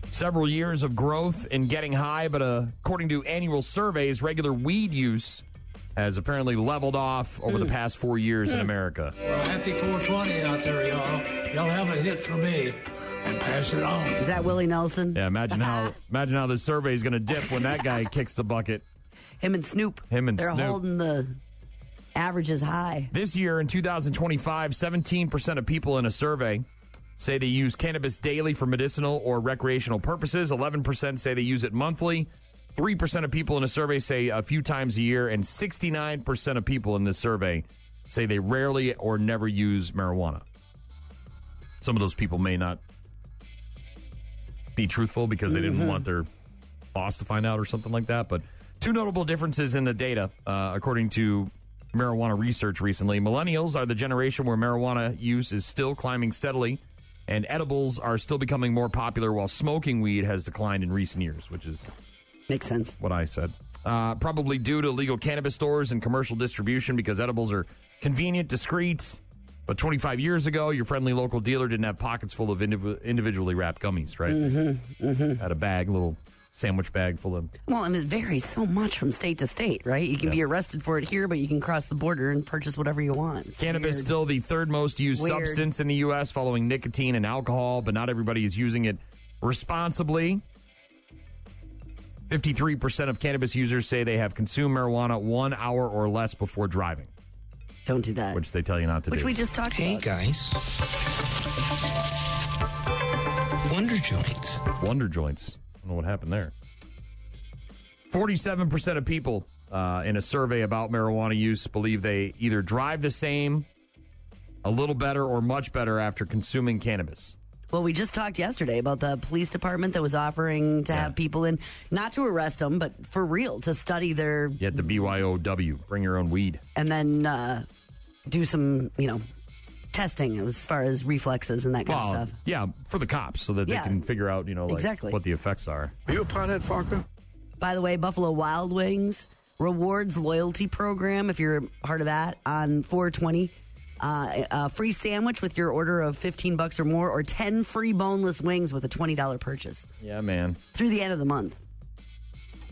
[SPEAKER 2] Several years of growth in getting high, but according to annual surveys, regular weed use has apparently leveled off over the past 4 years in America.
[SPEAKER 18] Well, happy 420 out there, y'all. Y'all have a hit for me and pass it on.
[SPEAKER 3] Is that Willie Nelson?
[SPEAKER 2] Yeah, imagine how the survey is going to dip when that guy kicks the bucket.
[SPEAKER 3] Him and Snoop. They're holding the averages high.
[SPEAKER 2] This year in 2025, 17% of people in a survey say they use cannabis daily for medicinal or recreational purposes. 11% say they use it monthly. 3% of people in a survey say a few times a year. And 69% of people in this survey say they rarely or never use marijuana. Some of those people may not be truthful because they didn't want their boss to find out or something like that. But two notable differences in the data, according to marijuana research recently. Millennials are the generation where marijuana use is still climbing steadily, and edibles are still becoming more popular while smoking weed has declined in recent years, which is...
[SPEAKER 3] Makes sense.
[SPEAKER 2] What I said. Probably due to legal cannabis stores and commercial distribution because edibles are convenient, discreet. But 25 years ago, your friendly local dealer didn't have pockets full of individually wrapped gummies, right? Had a bag, little sandwich bag full of...
[SPEAKER 3] Well, and it varies so much from state to state, right? You can be arrested for it here, but you can cross the border and purchase whatever you want. It's
[SPEAKER 2] Cannabis
[SPEAKER 3] weird.
[SPEAKER 2] still the third most used substance in the U.S. following nicotine and alcohol, but not everybody is using it responsibly. 53% of cannabis users say they have consumed marijuana 1 hour or less before driving.
[SPEAKER 3] Don't do that.
[SPEAKER 2] Which they tell you not to do.
[SPEAKER 3] Which we just talked about.
[SPEAKER 7] Hey, guys. Wonder Joints.
[SPEAKER 2] Wonder Joints. I don't know what happened there. 47% of people in a survey about marijuana use believe they either drive the same, a little better, or much better after consuming cannabis.
[SPEAKER 3] Well, we just talked yesterday about the police department that was offering to have people in, not to arrest them, but for real, to study their...
[SPEAKER 2] You had the BYOW, bring your own weed.
[SPEAKER 3] And then do some, testing as far as reflexes and that kind of stuff.
[SPEAKER 2] Yeah, for the cops, so that they can figure out,
[SPEAKER 3] exactly
[SPEAKER 2] what the effects are.
[SPEAKER 13] Are you a pothead, Falco?
[SPEAKER 3] By the way, Buffalo Wild Wings rewards loyalty program, if you're part of that, on 420. A free sandwich with your order of $15 or more, or 10 free boneless wings with a $20 purchase.
[SPEAKER 2] Yeah, man.
[SPEAKER 3] Through the end of the month.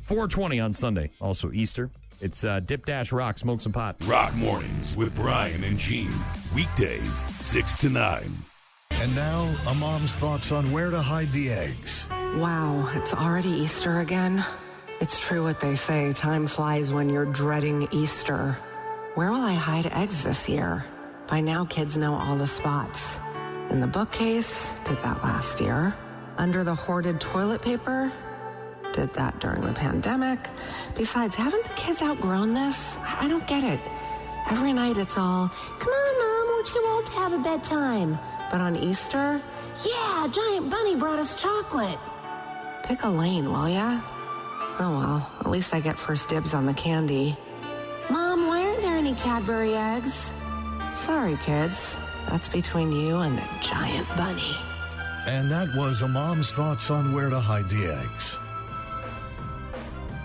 [SPEAKER 2] 420 on Sunday. Also Easter. It's Dip Dash Rock, Smoke Some Pot.
[SPEAKER 4] Rock Mornings with Brian and Gene. Weekdays, 6 to 9.
[SPEAKER 19] And now, a mom's thoughts on where to hide the eggs.
[SPEAKER 20] Wow, it's already Easter again. It's true what they say, time flies when you're dreading Easter. Where will I hide eggs this year? By now, kids know all the spots. In the bookcase, did that last year. Under the hoarded toilet paper, did that during the pandemic. Besides, haven't the kids outgrown this? I don't get it. Every night it's all, come on, Mom, won't you all have a bedtime? But on Easter, yeah, Giant Bunny brought us chocolate. Pick a lane, will ya? Oh well, at least I get first dibs on the candy. Mom, why aren't there any Cadbury eggs? Sorry, kids. That's between you and the Giant Bunny.
[SPEAKER 19] And that was a mom's thoughts on where to hide the eggs.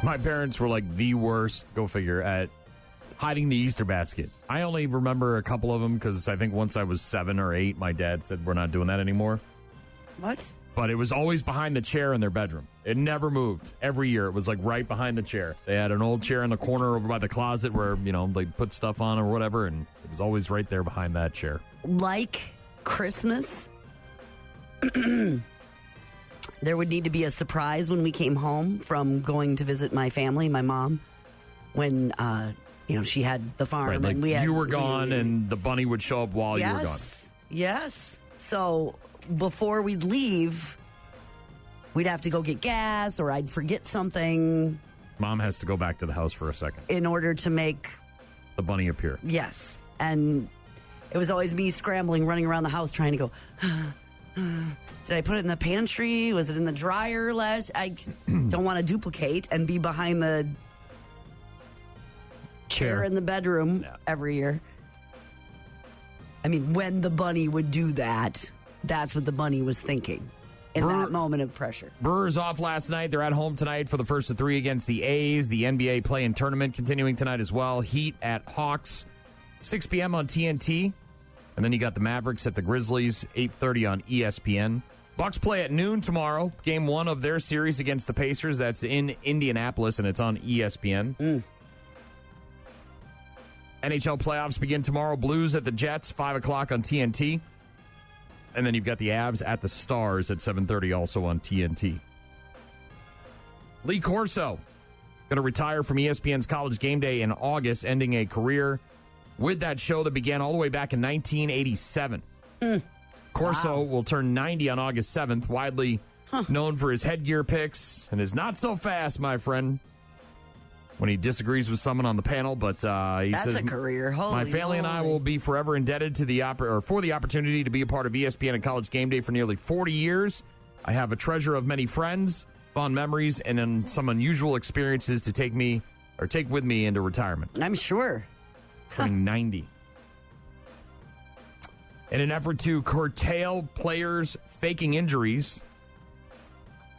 [SPEAKER 2] My parents were like the worst, go figure, at hiding the Easter basket. I only remember a couple of them because I think once I was 7 or 8, my dad said we're not doing that anymore.
[SPEAKER 3] What?
[SPEAKER 2] But it was always behind the chair in their bedroom. It never moved. Every year, it was like right behind the chair. They had an old chair in the corner over by the closet where, they put stuff on or whatever, and it was always right there behind that chair.
[SPEAKER 3] Like Christmas, there would need to be a surprise when we came home from going to visit my family, my mom, when, she had the farm.
[SPEAKER 2] Right, like
[SPEAKER 3] and
[SPEAKER 2] you were gone and the bunny would show up while you were gone.
[SPEAKER 3] Yes. So before we'd leave, we'd have to go get gas or I'd forget something.
[SPEAKER 2] Mom has to go back to the house for a second.
[SPEAKER 3] In order to make
[SPEAKER 2] the bunny appear.
[SPEAKER 3] Yes. And it was always me scrambling, running around the house trying to go, did I put it in the pantry? Was it in the dryer? I don't want to duplicate and be behind the chair in the bedroom every year. I mean, when the bunny would do that, that's what the bunny was thinking in that moment of pressure.
[SPEAKER 2] Brewers off last night. They're at home tonight for the first of 3 against the A's. The NBA play-in tournament continuing tonight as well. Heat at Hawks, 6 p.m. on TNT. And then you got the Mavericks at the Grizzlies, 8:30 on ESPN. Bucks play at noon tomorrow. Game 1 of their series against the Pacers. That's in Indianapolis, and it's on ESPN. NHL playoffs begin tomorrow. Blues at the Jets, 5 o'clock on TNT. And then you've got the Avs at the Stars at 7:30, also on TNT. Lee Corso going to retire from ESPN's College Game Day in August, ending a career with that show that began all the way back in 1987. Corso will turn 90 on August 7th, widely known for his headgear picks and his not so fast, my friend, when he disagrees with someone on the panel. But he
[SPEAKER 3] That's
[SPEAKER 2] says,
[SPEAKER 3] a career. Holy
[SPEAKER 2] my family and I will be forever indebted to for the opportunity to be a part of ESPN and College Game Day for nearly 40 years. I have a treasure of many friends, fond memories, and then some unusual experiences to take with me into retirement.
[SPEAKER 3] I'm sure.
[SPEAKER 2] turning 90. In an effort to curtail players faking injuries,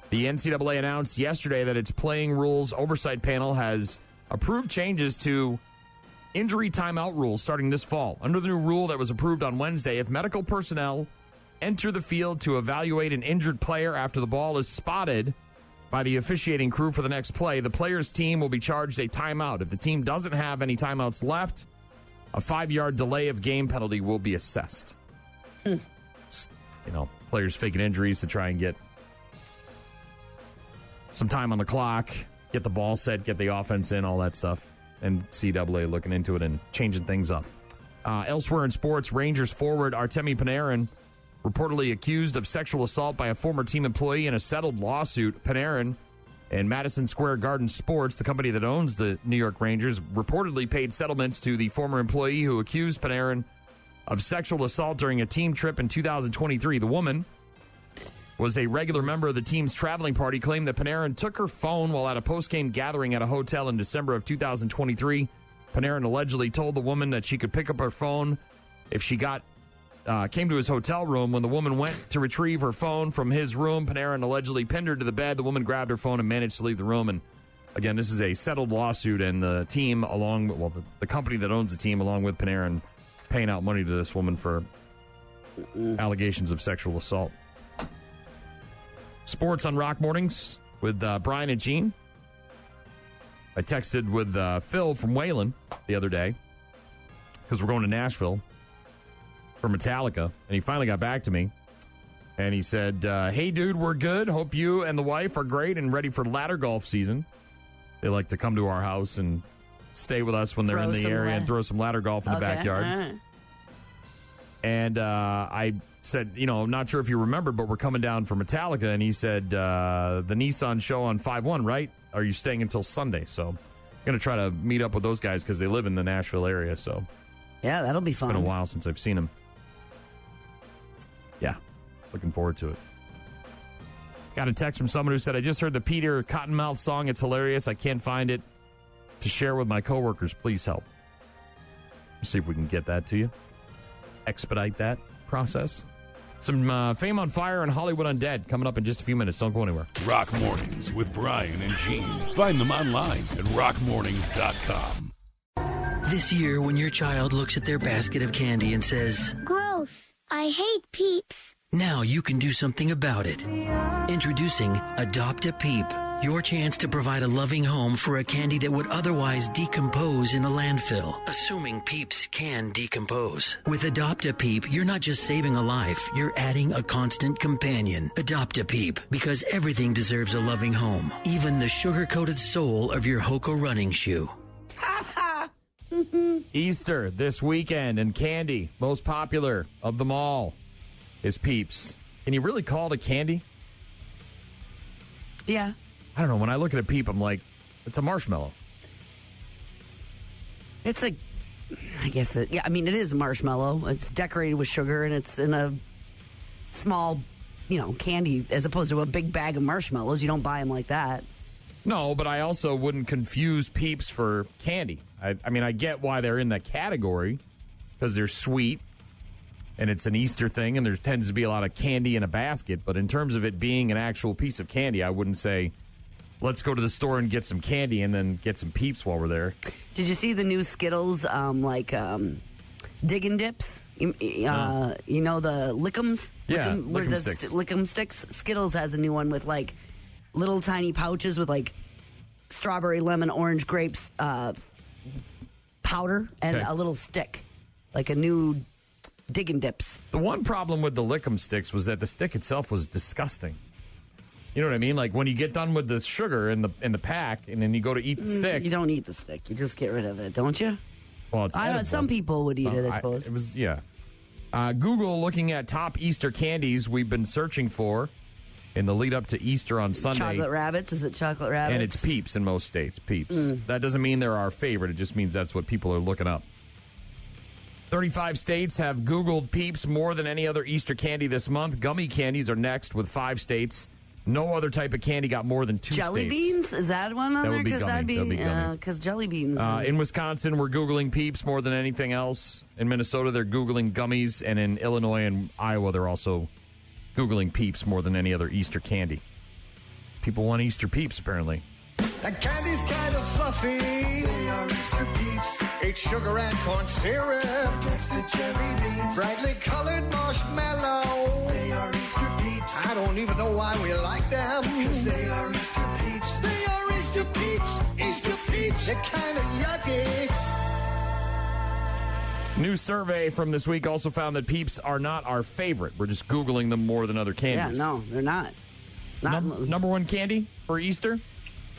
[SPEAKER 2] the NCAA announced yesterday that its playing rules oversight panel has approved changes to injury timeout rules starting this fall. Under the new rule that was approved on Wednesday, if medical personnel enter the field to evaluate an injured player after the ball is spotted by the officiating crew for the next play, the player's team will be charged a timeout. If the team doesn't have any timeouts left, a 5-yard delay of game penalty will be assessed. Players faking injuries to try and get some time on the clock, get the ball set, get the offense in, all that stuff. And NCAA looking into it and changing things up. Elsewhere in sports, Rangers forward Artemi Panarin reportedly accused of sexual assault by a former team employee in a settled lawsuit. Panarin and Madison Square Garden Sports, the company that owns the New York Rangers, reportedly paid settlements to the former employee who accused Panarin of sexual assault during a team trip in 2023. The woman was a regular member of the team's traveling party, claimed that Panarin took her phone while at a post-game gathering at a hotel in December of 2023. Panarin allegedly told the woman that she could pick up her phone if she came to his hotel room. When the woman went to retrieve her phone from his room, Panarin allegedly pinned her to the bed. The woman grabbed her phone and managed to leave the room. And again, this is a settled lawsuit, and the team, the company that owns the team, along with Panarin, paying out money to this woman for allegations of sexual assault. Sports on Rock Mornings with Brian and Gene. I texted with Phil from Wayland the other day because we're going to Nashville for Metallica, and he finally got back to me. And he said, hey, dude, we're good. Hope you and the wife are great and ready for ladder golf season. They like to come to our house and stay with us when they're in the area and throw some ladder golf in the backyard. And I said, not sure if you remember, but we're coming down for Metallica. And he said, the Nissan show on 5/1, right? Are you staying until Sunday? So I'm going to try to meet up with those guys because they live in the Nashville area. So
[SPEAKER 3] yeah, that'll be fun.
[SPEAKER 2] It's been a while since I've seen them. Yeah, looking forward to it. Got a text from someone who said, I just heard the Peter Cottonmouth song. It's hilarious. I can't find it to share with my coworkers. Please help. We'll see if we can get that to you. Expedite that process. Some Fame on Fire and Hollywood Undead coming up in just a few minutes. Don't go anywhere.
[SPEAKER 4] Rock Mornings with Brian and Gene. Find them online at rockmornings.com.
[SPEAKER 21] This year, when your child looks at their basket of candy and says,
[SPEAKER 15] gross, I hate Peeps.
[SPEAKER 21] Now you can do something about it. Introducing Adopt a Peep, your chance to provide a loving home for a candy that would otherwise decompose in a landfill, assuming Peeps can decompose. With Adopt a Peep, you're not just saving a life, you're adding a constant companion. Adopt a Peep, because everything deserves a loving home, even the sugar-coated sole of your Hoka running shoe.
[SPEAKER 2] Easter this weekend, and candy, most popular of them all, is Peeps. Can you really call it a candy?
[SPEAKER 3] Yeah.
[SPEAKER 2] I don't know. When I look at a Peep, I'm like, it's a marshmallow.
[SPEAKER 3] It's it is a marshmallow. It's decorated with sugar, and it's in a small, candy, as opposed to a big bag of marshmallows. You don't buy them like that.
[SPEAKER 2] No, but I also wouldn't confuse Peeps for candy. I get why they're in that category, because they're sweet, and it's an Easter thing, and there tends to be a lot of candy in a basket. But in terms of it being an actual piece of candy, I wouldn't say, let's go to the store and get some candy and then get some Peeps while we're there.
[SPEAKER 3] Did you see the new Skittles, Dig and Dips? The Lick'ems?
[SPEAKER 2] Yeah,
[SPEAKER 3] Lick'em
[SPEAKER 2] sticks.
[SPEAKER 3] Lick'em sticks. Skittles has a new one with, little tiny pouches with, strawberry, lemon, orange, grapes, powder, and a little stick. Like a new Dig and Dips.
[SPEAKER 2] The one problem with the Lick'em sticks was that the stick itself was disgusting. You know what I mean? Like when you get done with the sugar in the pack, and then you go to eat the stick.
[SPEAKER 3] You don't eat the stick. You just get rid of it, don't you?
[SPEAKER 2] Well, it's edible.
[SPEAKER 3] Some people would eat it, I suppose.
[SPEAKER 2] It was, yeah. Google looking at top Easter candies we've been searching for in the lead up to Easter on Sunday.
[SPEAKER 3] Chocolate rabbits? Is it chocolate rabbits?
[SPEAKER 2] And it's Peeps in most states. Peeps. That doesn't mean they're our favorite. It just means that's what people are looking up. 35 states have Googled Peeps more than any other Easter candy this month. Gummy candies are next, with 5 states No other type of candy got more than 2
[SPEAKER 3] jelly
[SPEAKER 2] states.
[SPEAKER 3] beans? Is that one on
[SPEAKER 2] That
[SPEAKER 3] there?
[SPEAKER 2] would be
[SPEAKER 3] Because
[SPEAKER 2] gummy. That'd be gummy.
[SPEAKER 3] because jelly beans.
[SPEAKER 2] In Wisconsin, we're Googling Peeps more than anything else. In Minnesota, they're Googling gummies. And in Illinois and Iowa, they're also Googling Peeps more than any other Easter candy. People want Easter Peeps, apparently.
[SPEAKER 5] The candy's kind of fluffy. They are Easter Peeps. It's sugar and corn syrup. That's the jelly beans. Brightly colored marshmallow. They are Easter Peeps. I don't even know why we like them. Because they are Easter Peeps. They are Easter Peeps. Easter Peeps. They're kind of yucky.
[SPEAKER 2] New survey from this week also found that Peeps are not our favorite. We're just Googling them more than other candies.
[SPEAKER 3] Yeah, no, they're not.
[SPEAKER 2] Number one candy for Easter?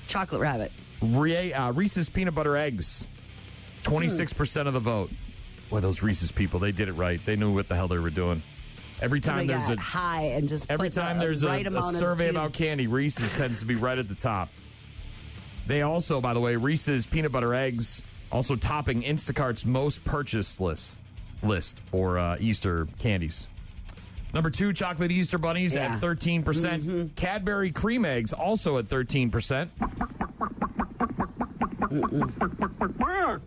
[SPEAKER 3] Chocolate rabbit.
[SPEAKER 2] Reese's peanut butter eggs. 26% of the vote. Boy, those Reese's people, they did it right. They knew what the hell they were doing. Every time there's a
[SPEAKER 3] high and just
[SPEAKER 2] every time there's
[SPEAKER 3] right
[SPEAKER 2] a survey about candy, Reese's tends to be right at the top. They also, by the way, Reese's peanut butter eggs also topping Instacart's most purchased list for Easter candies. Number 2, chocolate Easter bunnies at 13%. Mm-hmm. Cadbury cream eggs also at 13%.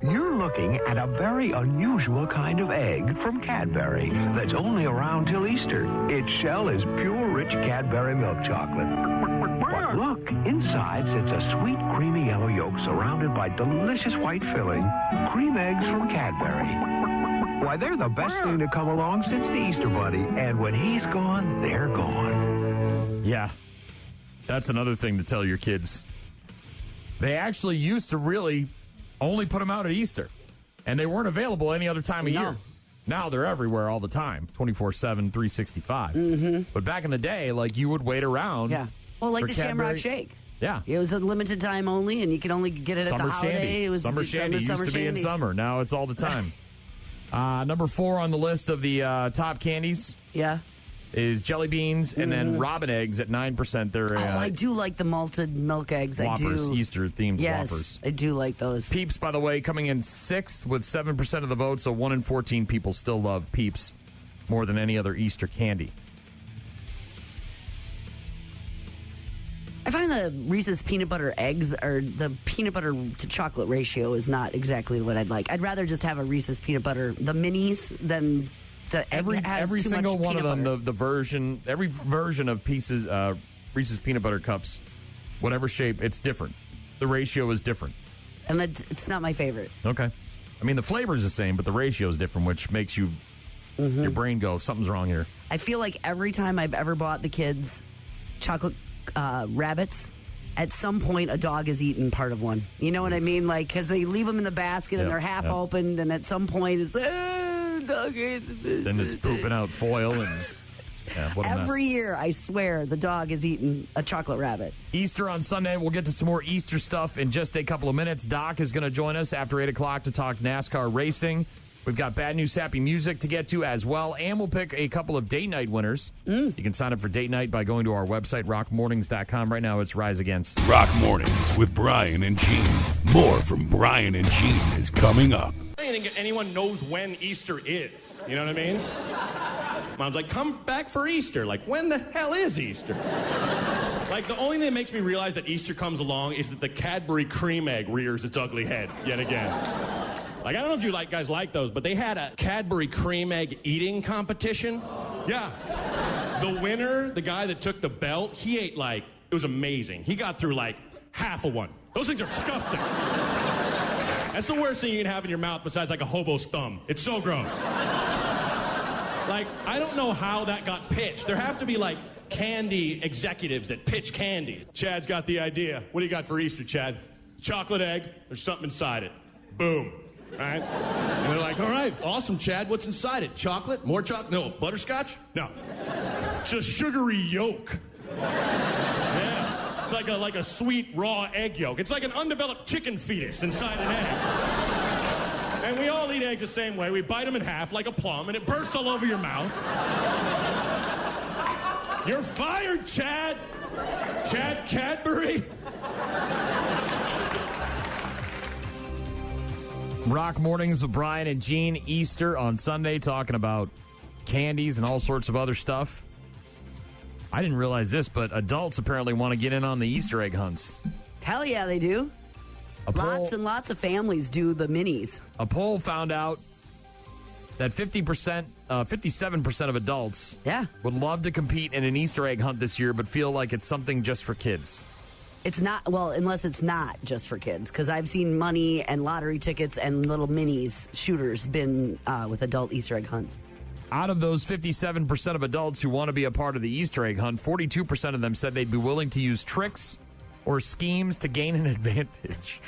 [SPEAKER 6] You're looking at a very unusual kind of egg from Cadbury that's only around till Easter. Its shell is pure, rich Cadbury milk chocolate. But look, inside sits a sweet, creamy yellow yolk surrounded by delicious white filling. Cream eggs from Cadbury. Why, they're the best thing to come along since the Easter Bunny. And when he's gone, they're gone.
[SPEAKER 2] Yeah, that's another thing to tell your kids. They actually used to really only put them out at Easter, and they weren't available any other time of year. Now they're everywhere all the time, 24/7, 365. Mm-hmm. But back in the day, like, you would wait around.
[SPEAKER 3] Yeah. Well, like
[SPEAKER 2] for
[SPEAKER 3] the
[SPEAKER 2] Cadbury.
[SPEAKER 3] Shamrock Shake.
[SPEAKER 2] Yeah.
[SPEAKER 3] It was a limited time only, and you could only get it at the holiday.
[SPEAKER 2] Shandy.
[SPEAKER 3] It was
[SPEAKER 2] Summer Shandy used to be in summer. Now it's all the time. Number 4 on the list of the top candies.
[SPEAKER 3] Yeah.
[SPEAKER 2] Is jelly beans, and then robin eggs at 9%. They're
[SPEAKER 3] I do like the malted milk eggs.
[SPEAKER 2] Whoppers,
[SPEAKER 3] I do.
[SPEAKER 2] Easter-themed
[SPEAKER 3] yes,
[SPEAKER 2] Whoppers.
[SPEAKER 3] I do like those.
[SPEAKER 2] Peeps, by the way, coming in 6th with 7% of the vote, so 1 in 14 people still love Peeps more than any other Easter candy.
[SPEAKER 3] I find the Reese's peanut butter eggs, or the peanut butter to chocolate ratio, is not exactly what I'd like. I'd rather just have a Reese's peanut butter, the minis, than the
[SPEAKER 2] every
[SPEAKER 3] too
[SPEAKER 2] single
[SPEAKER 3] much
[SPEAKER 2] one of them.
[SPEAKER 3] butter.
[SPEAKER 2] Every version of Reese's peanut butter cups, whatever shape, it's different. The ratio is different,
[SPEAKER 3] and it's not my favorite.
[SPEAKER 2] Okay, I mean the flavor is the same, but the ratio is different, which makes you your brain go, something's wrong here.
[SPEAKER 3] I feel like every time I've ever bought the kids chocolate rabbits, at some point a dog has eaten part of one. You know what I mean? Like, because they leave them in the basket and they're half opened, and at some point it's dog ate.
[SPEAKER 2] Then it's pooping out foil and what a
[SPEAKER 3] every
[SPEAKER 2] mess.
[SPEAKER 3] year, I swear, the dog has eaten a chocolate rabbit.
[SPEAKER 2] Easter on Sunday. We'll get to some more Easter stuff in just a couple of minutes. Doc is going to join us after 8 o'clock to talk NASCAR racing. We've got bad news, happy music to get to as well, and we'll pick a couple of date night winners. You can sign up for date night by going to our website, rockmornings.com. Right now, it's Rise Against.
[SPEAKER 4] Rock Mornings with Brian and Gene. More from Brian and Gene is coming up.
[SPEAKER 22] I don't think anyone knows when Easter is. You know what I mean? Mom's like, come back for Easter. Like, when the hell is Easter? Like, the only thing that makes me realize that Easter comes along is that the Cadbury cream egg rears its ugly head yet again. Like, I don't know if you guys like those, but they had a Cadbury cream egg eating competition. Yeah. The winner, the guy that took the belt, he ate it was amazing. He got through half of one. Those things are disgusting. That's the worst thing you can have in your mouth besides a hobo's thumb. It's so gross. I don't know how that got pitched. There have to be candy executives that pitch candy. Chad's got the idea. What do you got for Easter, Chad? Chocolate egg. There's something inside it. Boom. All right? And they're like, all right, awesome, Chad. What's inside it? Chocolate? More chocolate? No. Butterscotch? No. It's a sugary yolk. Yeah. It's like a sweet raw egg yolk. It's like an undeveloped chicken fetus inside an egg. And we all eat eggs the same way. We bite them in half like a plum, and it bursts all over your mouth. You're fired, Chad. Chad Cadbury.
[SPEAKER 2] Rock Mornings with Brian and Gene. Easter on Sunday, talking about candies and all sorts of other stuff. I didn't realize this, but adults apparently want to get in on the Easter egg hunts.
[SPEAKER 3] Hell yeah, they do. Lots and lots of families do the minis.
[SPEAKER 2] A poll found out that 57% of adults would love to compete in an Easter egg hunt this year, but feel like it's something just for kids.
[SPEAKER 3] It's not, well, unless it's not just for kids, because I've seen money and lottery tickets and little minis, shooters, been with adult Easter egg hunts.
[SPEAKER 2] Out of those 57% of adults who want to be a part of the Easter egg hunt, 42% of them said they'd be willing to use tricks or schemes to gain an advantage.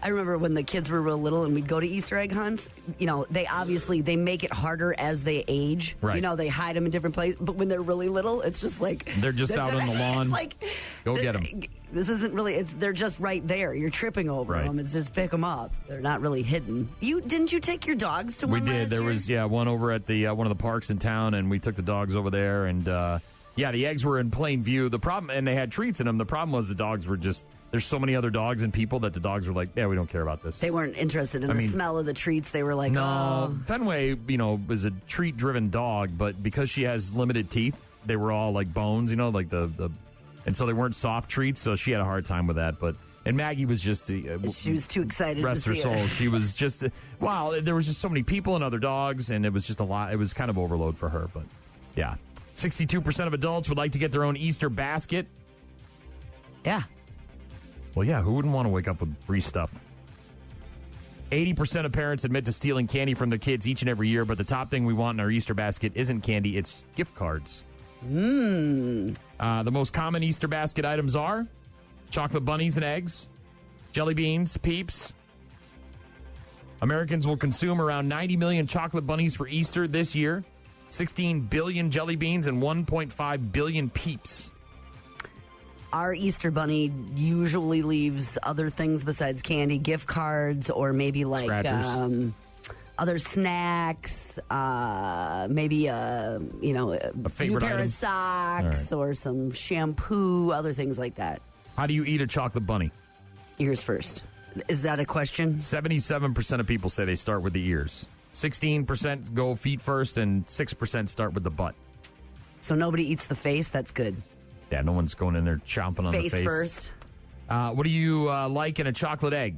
[SPEAKER 3] I remember when the kids were real little and we'd go to Easter egg hunts, you know, they make it harder as they age.
[SPEAKER 2] Right.
[SPEAKER 3] You know, they hide them in different places. But when they're really little, it's just like...
[SPEAKER 2] They're just out on the lawn.
[SPEAKER 3] It's like...
[SPEAKER 2] Go get them.
[SPEAKER 3] This isn't really... they're just right there. You're tripping over them. It's just pick them up. They're not really hidden. Didn't you take your dogs to one
[SPEAKER 2] We did.
[SPEAKER 3] last
[SPEAKER 2] There
[SPEAKER 3] year?
[SPEAKER 2] was, one over at the one of the parks in town, and we took the dogs over there, and... the eggs were in plain view. The problem, and they had treats in them. The problem was the dogs were just, there's so many other dogs and people that the dogs were like, yeah, we don't care about this.
[SPEAKER 3] They weren't interested in the smell of the treats. They were like,
[SPEAKER 2] no. Fenway, is a treat-driven dog, but because she has limited teeth, they were all like bones, like the and so they weren't soft treats, so she had a hard time with that. And Maggie was just...
[SPEAKER 3] she was too excited to
[SPEAKER 2] rest
[SPEAKER 3] see
[SPEAKER 2] her soul.
[SPEAKER 3] it.
[SPEAKER 2] She was just... there was just so many people and other dogs, and it was just a lot. It was kind of overload for her, but yeah. 62% of adults would like to get their own Easter basket.
[SPEAKER 3] Yeah.
[SPEAKER 2] Well, yeah, who wouldn't want to wake up with free stuff? 80% of parents admit to stealing candy from their kids each and every year, but the top thing we want in our Easter basket isn't candy, it's gift cards. The most common Easter basket items are chocolate bunnies and eggs, jelly beans, Peeps. Americans will consume around 90 million chocolate bunnies for Easter this year. 16 billion jelly beans and 1.5 billion Peeps.
[SPEAKER 3] Our Easter bunny usually leaves other things besides candy, gift cards, or maybe like other snacks, maybe a new
[SPEAKER 2] favorite
[SPEAKER 3] pair
[SPEAKER 2] item.
[SPEAKER 3] of socks or some shampoo, other things like that.
[SPEAKER 2] How do you eat a chocolate bunny?
[SPEAKER 3] Ears first. Is that a question?
[SPEAKER 2] 77% of people say they start with the ears. 16% go feet first, and 6% start with the butt.
[SPEAKER 3] So nobody eats the face? That's good.
[SPEAKER 2] Yeah, no one's going in there chomping on the face.
[SPEAKER 3] Face first.
[SPEAKER 2] What do you like in a chocolate egg?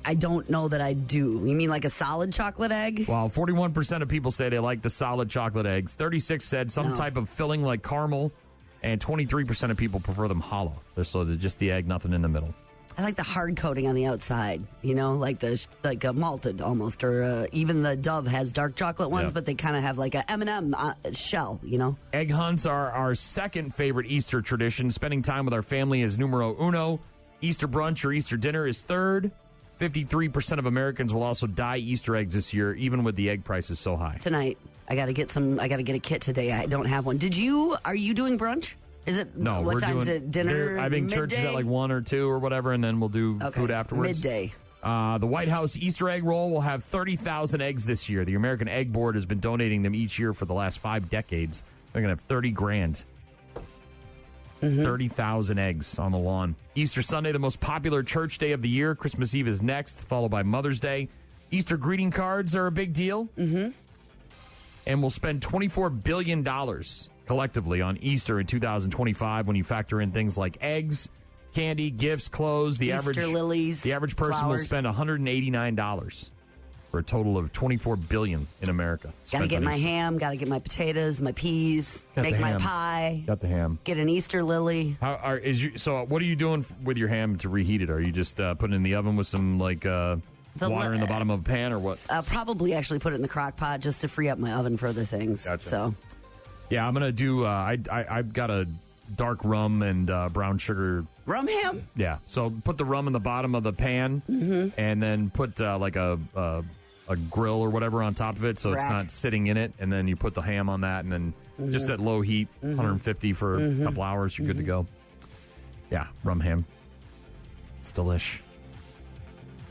[SPEAKER 3] I don't know that I do. You mean like a solid chocolate egg?
[SPEAKER 2] Well, 41% of people say they like the solid chocolate eggs. 36 said some type of filling like caramel, and 23% of people prefer them hollow. So they're just the egg, nothing in the middle.
[SPEAKER 3] I like the hard coating on the outside, like a malted almost, or even the Dove has dark chocolate ones, but they kind of have like a M&M shell,
[SPEAKER 2] Egg hunts are our second favorite Easter tradition. Spending time with our family is numero uno. Easter brunch or Easter dinner is third. 53% of Americans will also dye Easter eggs this year, even with the egg prices so high.
[SPEAKER 3] Tonight, I got to get a kit today. I don't have one. Are you doing brunch? Is it
[SPEAKER 2] no?
[SPEAKER 3] What time's it? Dinner?
[SPEAKER 2] I think
[SPEAKER 3] midday?
[SPEAKER 2] church is at like 1 or 2 or whatever, and then we'll do food afterwards.
[SPEAKER 3] Midday.
[SPEAKER 2] The White House Easter egg roll will have 30,000 eggs this year. The American Egg Board has been donating them each year for the last 5 decades. They're going to have 30 grand. 30,000 eggs on the lawn. Easter Sunday, the most popular church day of the year. Christmas Eve is next, followed by Mother's Day. Easter greeting cards are a big deal. And we'll spend $24 billion collectively on Easter in 2025 when you factor in things like eggs, candy, gifts, clothes. The
[SPEAKER 3] Easter lilies,
[SPEAKER 2] the average person
[SPEAKER 3] flowers.
[SPEAKER 2] will spend $189 for a total of $24 billion in America.
[SPEAKER 3] Got to get my ham, got to get my potatoes, my peas, make my pie.
[SPEAKER 2] Got the ham.
[SPEAKER 3] Get an Easter lily.
[SPEAKER 2] So what are you doing with your ham to reheat it? Are you just putting it in the oven with some water in the bottom of a pan or what?
[SPEAKER 3] Probably actually put it in the crock pot just to free up my oven for other things.
[SPEAKER 2] Gotcha.
[SPEAKER 3] So,
[SPEAKER 2] yeah, I'm gonna do. I've got a dark rum and brown sugar.
[SPEAKER 3] Rum ham?
[SPEAKER 2] Yeah. So put the rum in the bottom of the pan, and then put like a grill or whatever on top of it, so it's not sitting in it. And then you put the ham on that, and then just at low heat, 150 for a couple hours, you're good to go. Yeah, rum ham. It's delish.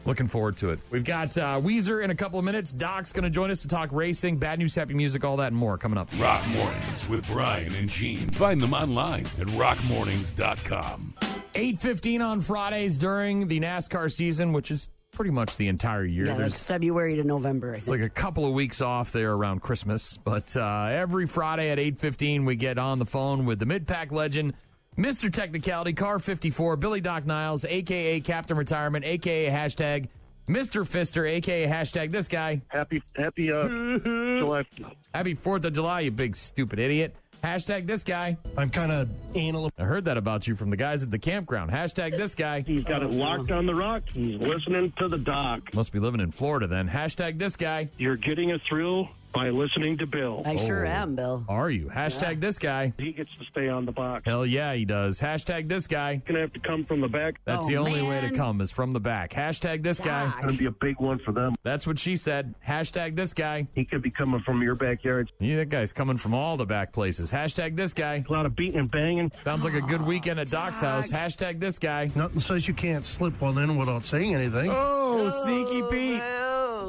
[SPEAKER 2] Looking forward to it. We've got Weezer in a couple of minutes. Doc's going to join us to talk racing, bad news, happy music, all that and more coming up.
[SPEAKER 4] Rock Mornings with Brian and Gene. Find them online at rockmornings.com.
[SPEAKER 2] 8:15 on Fridays during the NASCAR season, which is pretty much the entire year.
[SPEAKER 3] Yeah, that's February to November.
[SPEAKER 2] It's like a couple of weeks off there around Christmas. But every Friday at 8:15, we get on the phone with the mid-pack legend, Mr. Technicality, Car 54, Billy Doc Niles, a.k.a. Captain Retirement, a.k.a. hashtag Mr. Fister, a.k.a. hashtag this guy.
[SPEAKER 8] Happy July.
[SPEAKER 2] Happy 4th of July, you big stupid idiot. Hashtag this guy.
[SPEAKER 9] I'm kind of anal.
[SPEAKER 2] I heard that about you from the guys at the campground. Hashtag this guy.
[SPEAKER 8] He's got it locked on the rock. He's listening to the doc.
[SPEAKER 2] Must be living in Florida then. Hashtag this guy.
[SPEAKER 8] You're getting a thrill by listening to Bill.
[SPEAKER 3] I sure am, Bill.
[SPEAKER 2] Are you? Hashtag this guy.
[SPEAKER 8] He gets to stay on the box.
[SPEAKER 2] Hell yeah, he does. Hashtag this guy.
[SPEAKER 8] Gonna have to come from the back.
[SPEAKER 2] That's the only way to come is from the back. Hashtag this guy.
[SPEAKER 8] Gonna be a big one for them.
[SPEAKER 2] That's what she said. Hashtag this guy.
[SPEAKER 8] He could be coming from your backyard.
[SPEAKER 2] Yeah, that guy's coming from all the back places. Hashtag this guy.
[SPEAKER 8] A lot of beating and banging.
[SPEAKER 2] Sounds like a good weekend at Doc's house. Hashtag this guy.
[SPEAKER 9] Nothing says you can't slip one in without saying anything.
[SPEAKER 2] Oh, Sneaky Pete.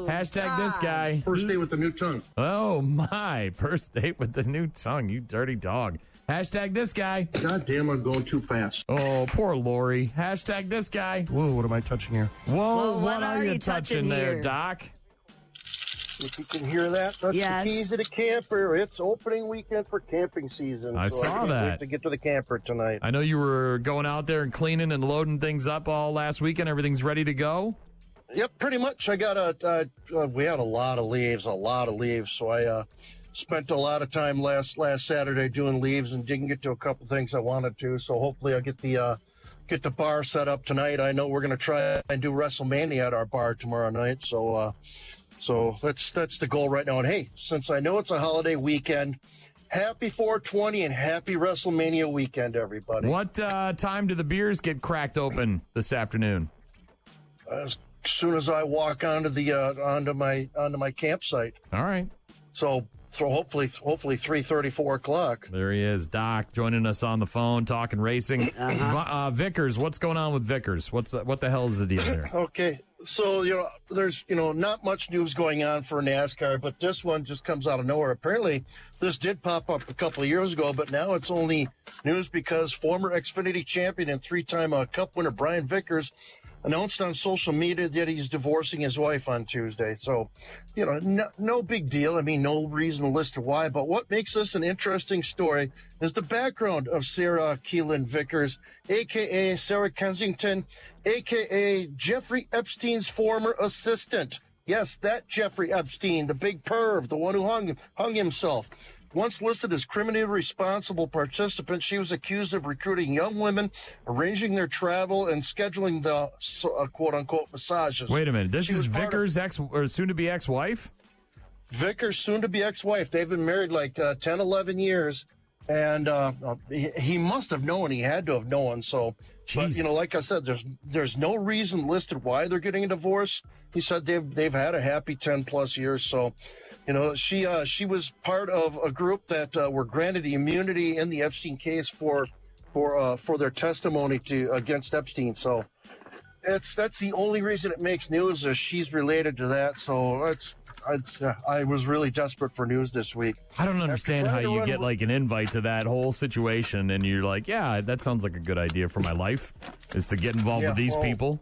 [SPEAKER 2] Hashtag this guy.
[SPEAKER 9] First date with the new tongue.
[SPEAKER 2] Oh, my. First date with the new tongue, you dirty dog. Hashtag this guy.
[SPEAKER 9] God damn, I'm going too fast.
[SPEAKER 2] Oh, poor Lori. Hashtag this guy.
[SPEAKER 9] Whoa, what am I touching here?
[SPEAKER 2] Whoa, what are you touching there, Doc?
[SPEAKER 8] If you can hear that, that's the keys to the camper. It's opening weekend for camping season.
[SPEAKER 2] I saw that.
[SPEAKER 8] Wait to get to the camper tonight.
[SPEAKER 2] I know you were going out there and cleaning and loading things up all last weekend. Everything's ready to go?
[SPEAKER 8] Yep, pretty much. I got we had a lot of leaves. So I spent a lot of time last Saturday doing leaves and didn't get to a couple things I wanted to. So hopefully I'll get the bar set up tonight. I know we're going to try and do WrestleMania at our bar tomorrow night. So that's the goal right now. And hey, since I know it's a holiday weekend, happy 420 and happy WrestleMania weekend, everybody.
[SPEAKER 2] What time do the beers get cracked open this afternoon?
[SPEAKER 8] As soon as I walk onto my campsite.
[SPEAKER 2] All right.
[SPEAKER 8] So hopefully 3:30, 4 o'clock.
[SPEAKER 2] There he is, Doc, joining us on the phone, talking racing. Vickers, what's going on with Vickers? What the hell is the deal here?
[SPEAKER 8] Okay, so there's not much news going on for NASCAR, but this one just comes out of nowhere. Apparently, this did pop up a couple of years ago, but now it's only news because former Xfinity champion and three-time Cup winner Brian Vickers announced on social media that he's divorcing his wife on Tuesday. So, no big deal. I mean, no reason to list why. But what makes this an interesting story is the background of Sarah Keelan Vickers, a.k.a. Sarah Kensington, a.k.a. Jeffrey Epstein's former assistant. Yes, that Jeffrey Epstein, the big perv, the one who hung himself. Once listed as criminally responsible participant, she was accused of recruiting young women, arranging their travel, and scheduling the quote-unquote massages.
[SPEAKER 2] Wait a minute. This is Vickers' soon-to-be ex-wife?
[SPEAKER 8] Vickers' soon-to-be ex-wife. They've been married like 10, 11 years, and he must have known. He had to have known. So, but, like I said, there's no reason listed why they're getting a divorce. He said they've had a happy 10-plus years. So, she was part of a group that were granted immunity in the Epstein case for their testimony against Epstein. So that's the only reason it makes news is she's related to that. So I was really desperate for news this week.
[SPEAKER 2] I don't understand how you get like an invite to that whole situation and you're like, yeah, that sounds like a good idea for my life is to get involved with these people.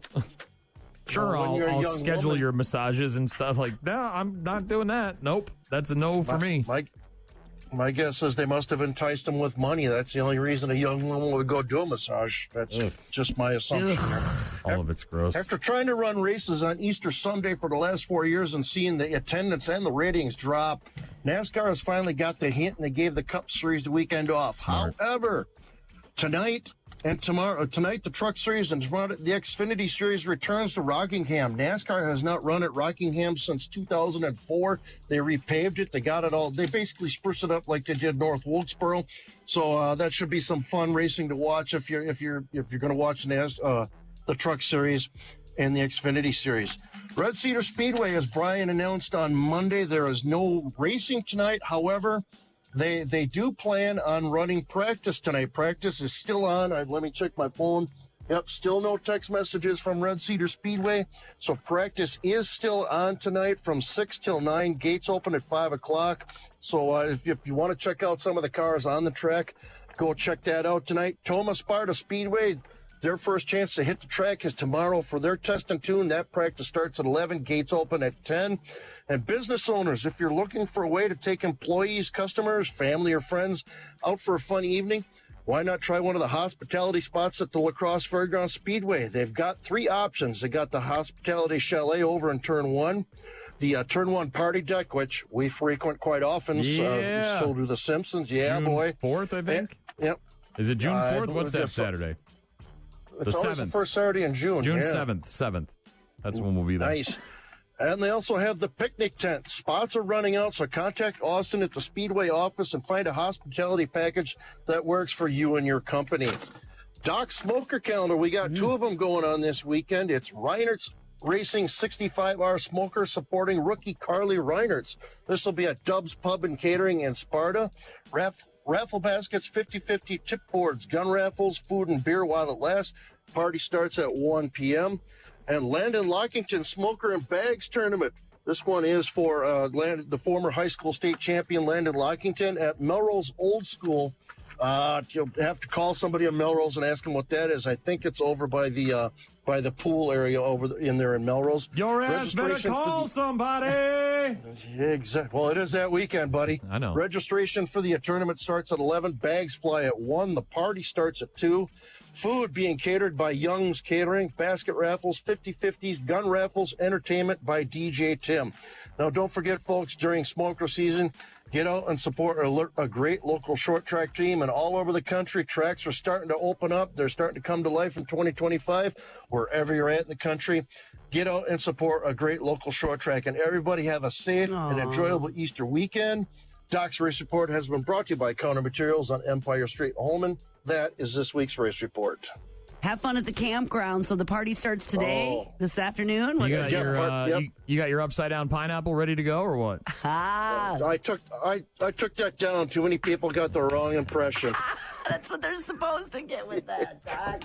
[SPEAKER 2] Sure, I'll schedule your massages and stuff. Like, no, I'm not doing that. Nope, that's a no for me.
[SPEAKER 8] My guess is they must have enticed him with money. That's the only reason a young woman would go do a massage. That's just my assumption.
[SPEAKER 2] All of it's gross.
[SPEAKER 8] After trying to run races on Easter Sunday for the last 4 years and seeing the attendance and the ratings drop, NASCAR has finally got the hint and they gave the Cup Series the weekend off.
[SPEAKER 2] Smart.
[SPEAKER 8] However, tonight, the Truck Series and tomorrow the Xfinity Series returns to Rockingham. NASCAR has not run at Rockingham since 2004. They repaved it. They got it all. They basically spruced it up like they did North Wilkesboro. So that should be some fun racing to watch if you're going to watch the Truck Series and the Xfinity Series. Red Cedar Speedway, as Brian announced on Monday, there is no racing tonight. However, They do plan on running practice tonight. Practice is still on. Let me check my phone. Yep, still no text messages from Red Cedar Speedway. So practice is still on tonight from 6 till 9. Gates open at 5 o'clock. So if you want to check out some of the cars on the track, go check that out tonight. Thomas Sparta Speedway, Their first chance to hit the track is tomorrow for their test and tune. That practice starts at 11, gates open at 10. And business owners, if you're looking for a way to take employees, customers, family, or friends out for a fun evening, why not try one of the hospitality spots at the La Crosse Fairgrounds Speedway? They've got 3 options. They got the Hospitality Chalet over in Turn 1, the Turn 1 Party Deck, which we frequent quite often.
[SPEAKER 2] Yeah.
[SPEAKER 8] So do the Simpsons. Yeah,
[SPEAKER 2] June
[SPEAKER 8] boy.
[SPEAKER 2] 4th, I think?
[SPEAKER 8] Yep.
[SPEAKER 2] Is it June 4th? What's that Saturday?
[SPEAKER 8] It's always the first Saturday in June.
[SPEAKER 2] June
[SPEAKER 8] yeah.
[SPEAKER 2] 7th. That's when we'll be there.
[SPEAKER 8] Nice. And they also have the picnic tent. Spots are running out, so contact Austin at the Speedway office and find a hospitality package that works for you and your company. Doc's Smoker Calendar, we got 2 of them going on this weekend. It's Reinert's Racing 65-hour smoker supporting rookie Carly Reinert's. This will be at Dub's Pub and Catering in Sparta. Raffle baskets, 50-50 tip boards, gun raffles, food and beer while it lasts. Party starts at 1 p.m. And Landon Lockington Smoker and Bags Tournament. This one is for the former high school state champion Landon Lockington at Melrose Old School. You'll have to call somebody in Melrose and ask them what that is. I think it's over by the pool area in there in Melrose.
[SPEAKER 2] Your ass better call somebody.
[SPEAKER 8] Exactly. Well, it is that weekend, buddy.
[SPEAKER 2] I know.
[SPEAKER 8] Registration for the tournament starts at 11. Bags fly at 1. The party starts at 2. Food being catered by Young's Catering, basket raffles, 50-50s, gun raffles, entertainment by DJ Tim. Now, don't forget, folks, during smoker season, get out and support a great local short track team. And all over the country, tracks are starting to open up. They're starting to come to life in 2025. Wherever you're at in the country, get out and support a great local short track. And everybody have a safe and enjoyable Easter weekend. Doc's Race Report has been brought to you by Counter Materials on Empire Street, Holman. That is this week's race report.
[SPEAKER 3] Have fun at the campground. So the party starts today, this afternoon.
[SPEAKER 2] You got your upside down pineapple ready to go, or what?
[SPEAKER 8] I took that down. Too many people got the wrong impression.
[SPEAKER 3] That's what they're supposed to get with that, Doc.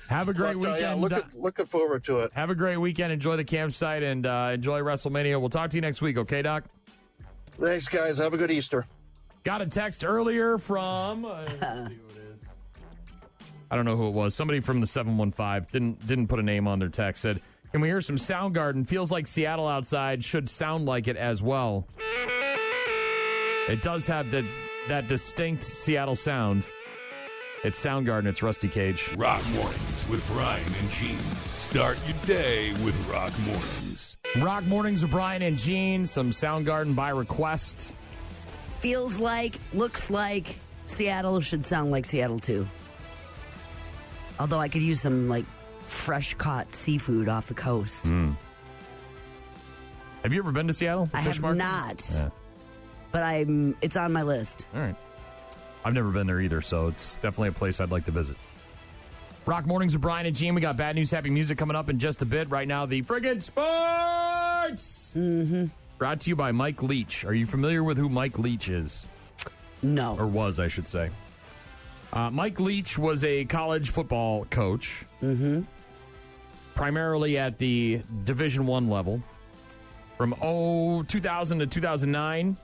[SPEAKER 2] Have a great weekend.
[SPEAKER 8] Looking forward to it.
[SPEAKER 2] Have a great weekend. Enjoy the campsite and enjoy WrestleMania. We'll talk to you next week, okay, Doc?
[SPEAKER 8] Thanks, guys. Have a good Easter.
[SPEAKER 2] Got a text earlier from, let's see who it is. I don't know who it was. Somebody from the 715 didn't put a name on their text. Said, can we hear some Soundgarden? Feels like Seattle outside. Should sound like it as well. It does have that distinct Seattle sound. It's Soundgarden. It's Rusty Cage.
[SPEAKER 4] Rock Mornings with Brian and Gene. Start your day with Rock Mornings.
[SPEAKER 2] Rock Mornings with Brian and Gene. Some Soundgarden by request.
[SPEAKER 3] Feels like, looks like Seattle should sound like Seattle too. Although I could use some like fresh caught seafood off the coast.
[SPEAKER 2] Have you ever been to Seattle?
[SPEAKER 3] I have not. Yeah. But it's on my list.
[SPEAKER 2] All right. I've never been there either, so it's definitely a place I'd like to visit. Rock Mornings with Brian and Gene. We got bad news, happy music coming up in just a bit. Right now, the friggin' sports!
[SPEAKER 3] Mm-hmm.
[SPEAKER 2] Brought to you by Mike Leach. Are you familiar with who Mike Leach is?
[SPEAKER 3] No.
[SPEAKER 2] Or was, I should say. Mike Leach was a college football coach.
[SPEAKER 3] Mm-hmm.
[SPEAKER 2] Primarily at the Division I level. From 2000 to 2009,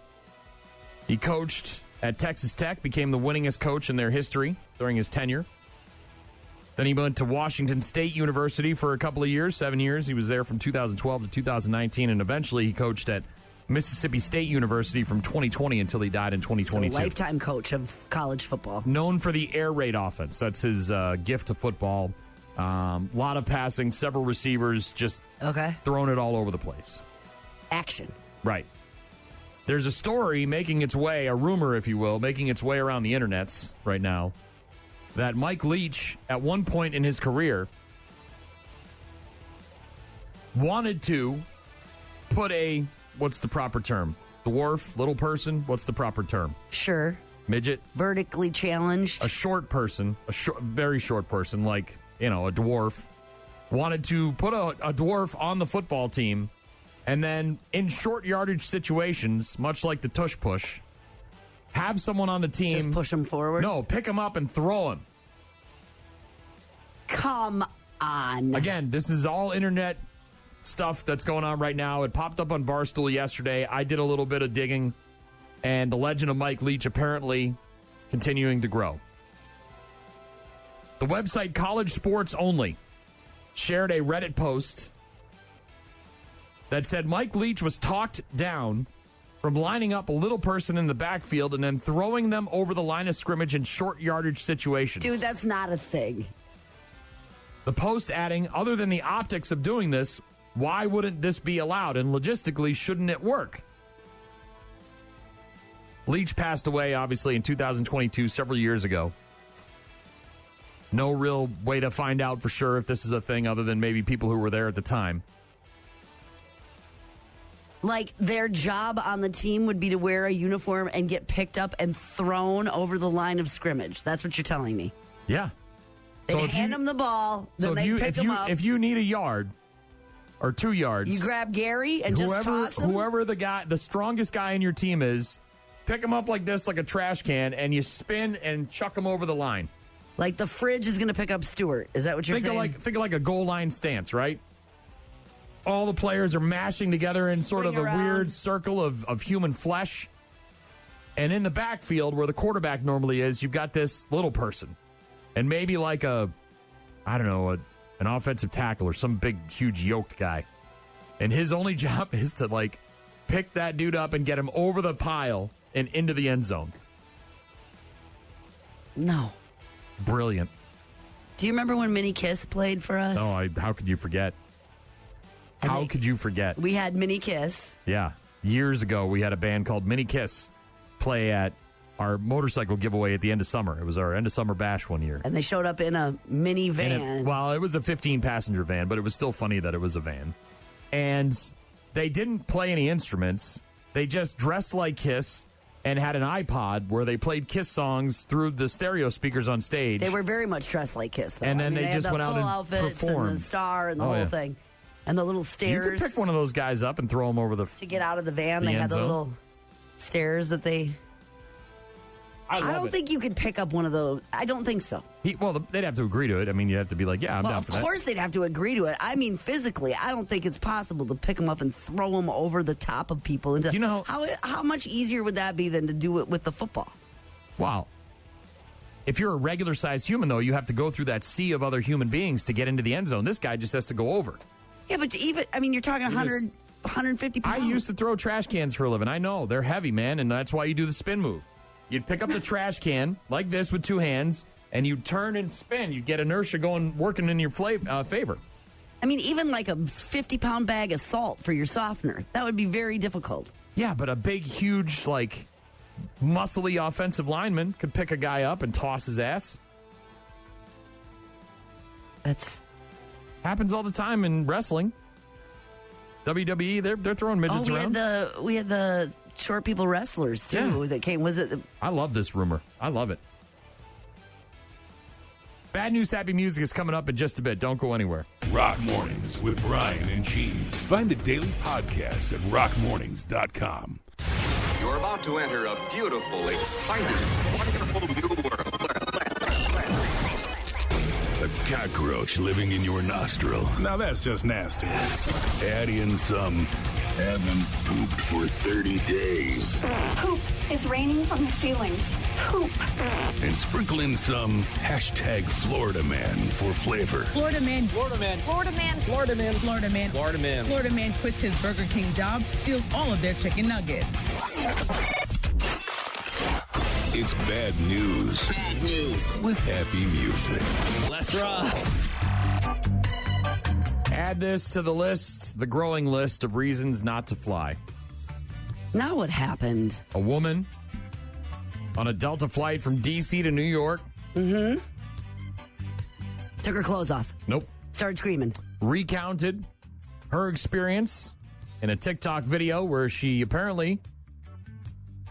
[SPEAKER 2] he coached at Texas Tech, became the winningest coach in their history during his tenure. Then he went to Washington State University for a couple of years, 7 years. He was there from 2012 to 2019, and eventually he coached at Mississippi State University from 2020 until he died in 2022.
[SPEAKER 3] So lifetime coach of college football.
[SPEAKER 2] Known for the air raid offense. That's his gift to football. A lot of passing, several receivers, just throwing it all over the place.
[SPEAKER 3] Action.
[SPEAKER 2] Right. There's a story making its way, a rumor, if you will, making its way around the internets right now, that Mike Leach, at one point in his career, wanted to put a, what's the proper term? Dwarf, little person? What's the proper term?
[SPEAKER 3] Sure.
[SPEAKER 2] Midget?
[SPEAKER 3] Vertically challenged.
[SPEAKER 2] A short person, very short person, like, a dwarf, wanted to put a dwarf on the football team, and then in short yardage situations, much like the tush push, have someone on the team.
[SPEAKER 3] Just push him forward?
[SPEAKER 2] No, pick him up and throw him.
[SPEAKER 3] Come on.
[SPEAKER 2] Again, this is all internet stuff that's going on right now. It popped up on Barstool yesterday. I did a little bit of digging, and the legend of Mike Leach apparently continuing to grow. The website College Sports Only shared a Reddit post that said Mike Leach was talked down from lining up a little person in the backfield and then throwing them over the line of scrimmage in short yardage situations.
[SPEAKER 3] Dude, that's not a thing.
[SPEAKER 2] The post adding, other than the optics of doing this, why wouldn't this be allowed? And logistically, shouldn't it work? Leach passed away, obviously, in 2022, several years ago. No real way to find out for sure if this is a thing other than maybe people who were there at the time.
[SPEAKER 3] Like, their job on the team would be to wear a uniform and get picked up and thrown over the line of scrimmage. That's what you're telling me.
[SPEAKER 2] Yeah.
[SPEAKER 3] They hand them the ball, then they pick them up.
[SPEAKER 2] If you need a yard or 2 yards,
[SPEAKER 3] you grab Gary and just toss him?
[SPEAKER 2] Whoever the strongest guy in your team is, pick him up like this, like a trash can, and you spin and chuck him over the line.
[SPEAKER 3] Like the fridge is going to pick up Stewart. Is that what you're saying?
[SPEAKER 2] Think of like a goal line stance, right? All the players are mashing together in sort of a weird circle of human flesh. And in the backfield, where the quarterback normally is, you've got this little person. And maybe like an offensive tackle or some big, huge yoked guy. And his only job is to, like, pick that dude up and get him over the pile and into the end zone.
[SPEAKER 3] No.
[SPEAKER 2] Brilliant.
[SPEAKER 3] Do you remember when Minnie Kiss played for us?
[SPEAKER 2] No, how could you forget? How could you forget?
[SPEAKER 3] We had Minnie Kiss.
[SPEAKER 2] Yeah. Years ago, we had a band called Minnie Kiss play at our motorcycle giveaway at the end of summer. It was our end of summer bash one year.
[SPEAKER 3] And they showed up in a mini van.
[SPEAKER 2] It was a 15-passenger van, but it was still funny that it was a van. And they didn't play any instruments. They just dressed like Kiss and had an iPod where they played Kiss songs through the stereo speakers on stage.
[SPEAKER 3] They were very much dressed like Kiss, though.
[SPEAKER 2] And then they just went out and
[SPEAKER 3] outfits
[SPEAKER 2] performed.
[SPEAKER 3] and the star and the whole thing. And the little stairs.
[SPEAKER 2] You could pick one of those guys up and throw them over the
[SPEAKER 3] to get out of the van. They had the little stairs that they... I don't think you could pick up one of those. I don't think so.
[SPEAKER 2] They'd have to agree to it. I mean, you'd have to be like, I'm down for that.
[SPEAKER 3] Of course they'd have to agree to it. I mean, physically, I don't think it's possible to pick them up and throw them over the top of people.
[SPEAKER 2] Do you know
[SPEAKER 3] how much easier would that be than to do it with the football?
[SPEAKER 2] Wow. If you're a regular-sized human, though, you have to go through that sea of other human beings to get into the end zone. This guy just has to go over.
[SPEAKER 3] Yeah, but you're talking 100, 150 pounds.
[SPEAKER 2] I used to throw trash cans for a living. I know. They're heavy, man, and that's why you do the spin move. You'd pick up the trash can like this with 2 hands, and you'd turn and spin. You'd get inertia working in your favor.
[SPEAKER 3] I mean, even like a 50-pound bag of salt for your softener, that would be very difficult.
[SPEAKER 2] Yeah, but a big, huge, like, muscly offensive lineman could pick a guy up and toss his ass.
[SPEAKER 3] That's...
[SPEAKER 2] happens all the time in wrestling. WWE, they're throwing midgets around.
[SPEAKER 3] We had the short people wrestlers too that came. Was it?
[SPEAKER 2] I love this rumor. I love it. Bad News, Happy Music is coming up in just a bit. Don't go anywhere.
[SPEAKER 4] Rock Mornings with Brian and Gene. Find the daily podcast at rockmornings.com.
[SPEAKER 11] You're about to enter a beautiful, exciting, wonderful new world.
[SPEAKER 4] A cockroach living in your nostril. Now that's just nasty. Add in some haven't pooped for 30 days.
[SPEAKER 12] Poop is raining from the ceilings. Poop.
[SPEAKER 4] And sprinkle in some #Florida Man for flavor.
[SPEAKER 23] Florida man. Florida man.
[SPEAKER 12] Florida man.
[SPEAKER 23] Florida man.
[SPEAKER 11] Florida man.
[SPEAKER 23] Florida man.
[SPEAKER 11] Florida
[SPEAKER 23] man quits his Burger King job, steals all of their chicken nuggets.
[SPEAKER 4] It's bad news.
[SPEAKER 11] Bad news.
[SPEAKER 4] With happy music.
[SPEAKER 11] Let's rock.
[SPEAKER 2] Add this to the list, the growing list of reasons not to fly.
[SPEAKER 3] Now what happened?
[SPEAKER 2] A woman on a Delta flight from D.C. to New York.
[SPEAKER 3] Mm-hmm. Took her clothes off.
[SPEAKER 2] Nope.
[SPEAKER 3] Started screaming.
[SPEAKER 2] Recounted her experience in a TikTok video where she apparently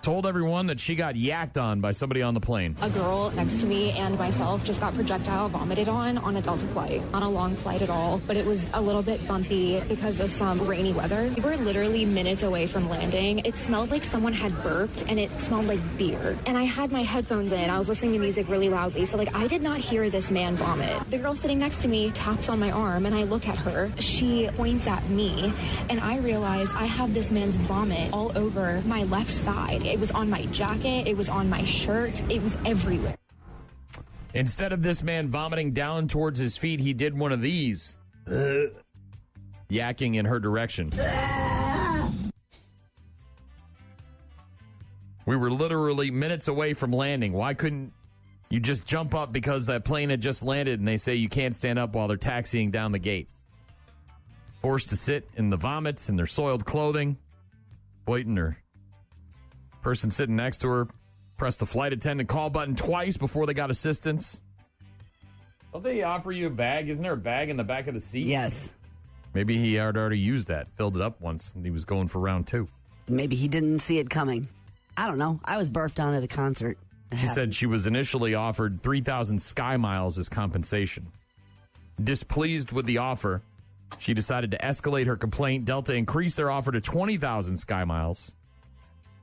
[SPEAKER 2] told everyone that she got yacked on by somebody on the plane.
[SPEAKER 24] A girl next to me and myself just got projectile vomited on a Delta flight. Not a long flight at all, but it was a little bit bumpy because of some rainy weather. We were literally minutes away from landing. It smelled like someone had burped and it smelled like beer. And I had my headphones in. I was listening to music really loudly. So I did not hear this man vomit. The girl sitting next to me taps on my arm and I look at her. She points at me and I realize I have this man's vomit all over my left side. It was on my jacket. It was on my shirt. It was everywhere.
[SPEAKER 2] Instead of this man vomiting down towards his feet, he did one of these. Yakking in her direction. We were literally minutes away from landing. Why couldn't you just jump up because that plane had just landed and they say you can't stand up while they're taxiing down the gate? Forced to sit in the vomits in their soiled clothing. Waiting her person sitting next to her pressed the flight attendant call button twice before they got assistance. Don't they offer you a bag? Isn't there a bag in the back of the seat?
[SPEAKER 3] Yes.
[SPEAKER 2] Maybe he had already used that, filled it up once, and he was going for round 2.
[SPEAKER 3] Maybe he didn't see it coming. I don't know. I was barfed on at a concert.
[SPEAKER 2] She said she was initially offered 3,000 Sky Miles as compensation. Displeased with the offer, she decided to escalate her complaint. Delta increased their offer to 20,000 Sky Miles,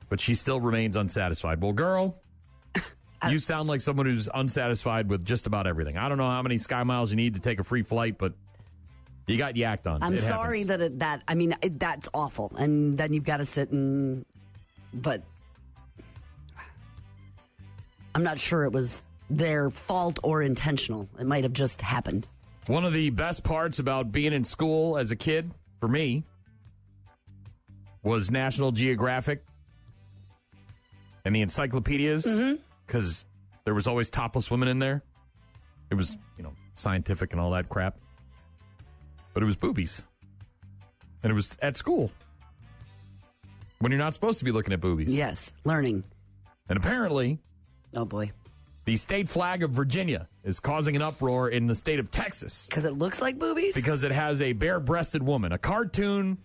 [SPEAKER 2] but she still remains unsatisfied. Well, girl, you sound like someone who's unsatisfied with just about everything. I don't know how many Sky Miles you need to take a free flight, but you got yacked on.
[SPEAKER 3] I'm sorry
[SPEAKER 2] happens.
[SPEAKER 3] that's awful. And then you've got to sit and, but I'm not sure it was their fault or intentional. It might have just happened.
[SPEAKER 2] One of the best parts about being in school as a kid, for me, was National Geographic and the encyclopedias, because there was always topless women in there. It was, scientific and all that crap. But it was boobies. And it was at school. When you're not supposed to be looking at boobies.
[SPEAKER 3] Yes, learning.
[SPEAKER 2] And apparently...
[SPEAKER 3] Oh, boy.
[SPEAKER 2] The state flag of Virginia is causing an uproar in the state of Texas.
[SPEAKER 3] Because it looks like boobies?
[SPEAKER 2] Because it has a bare-breasted woman. A cartoon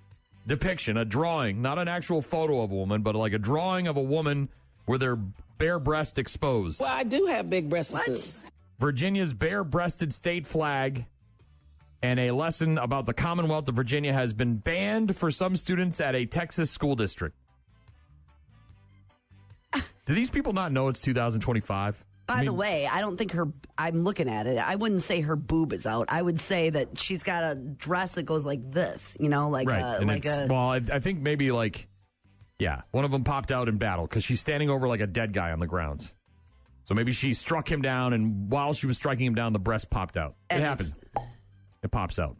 [SPEAKER 2] depiction, a drawing, not an actual photo of a woman, but like a drawing of a woman with her bare breast exposed.
[SPEAKER 10] Well, I do have big breasts.
[SPEAKER 2] Virginia's bare-breasted state flag and a lesson about the Commonwealth of Virginia has been banned for some students at a Texas school district. Do these people not know it's 2025?
[SPEAKER 3] By the way, I don't think I'm looking at it. I wouldn't say her boob is out. I would say that she's got a dress that goes like this,
[SPEAKER 2] right. Well, I think maybe one of them popped out in battle because she's standing over like a dead guy on the ground. So maybe she struck him down, and while she was striking him down, the breast popped out. It happened. It pops out.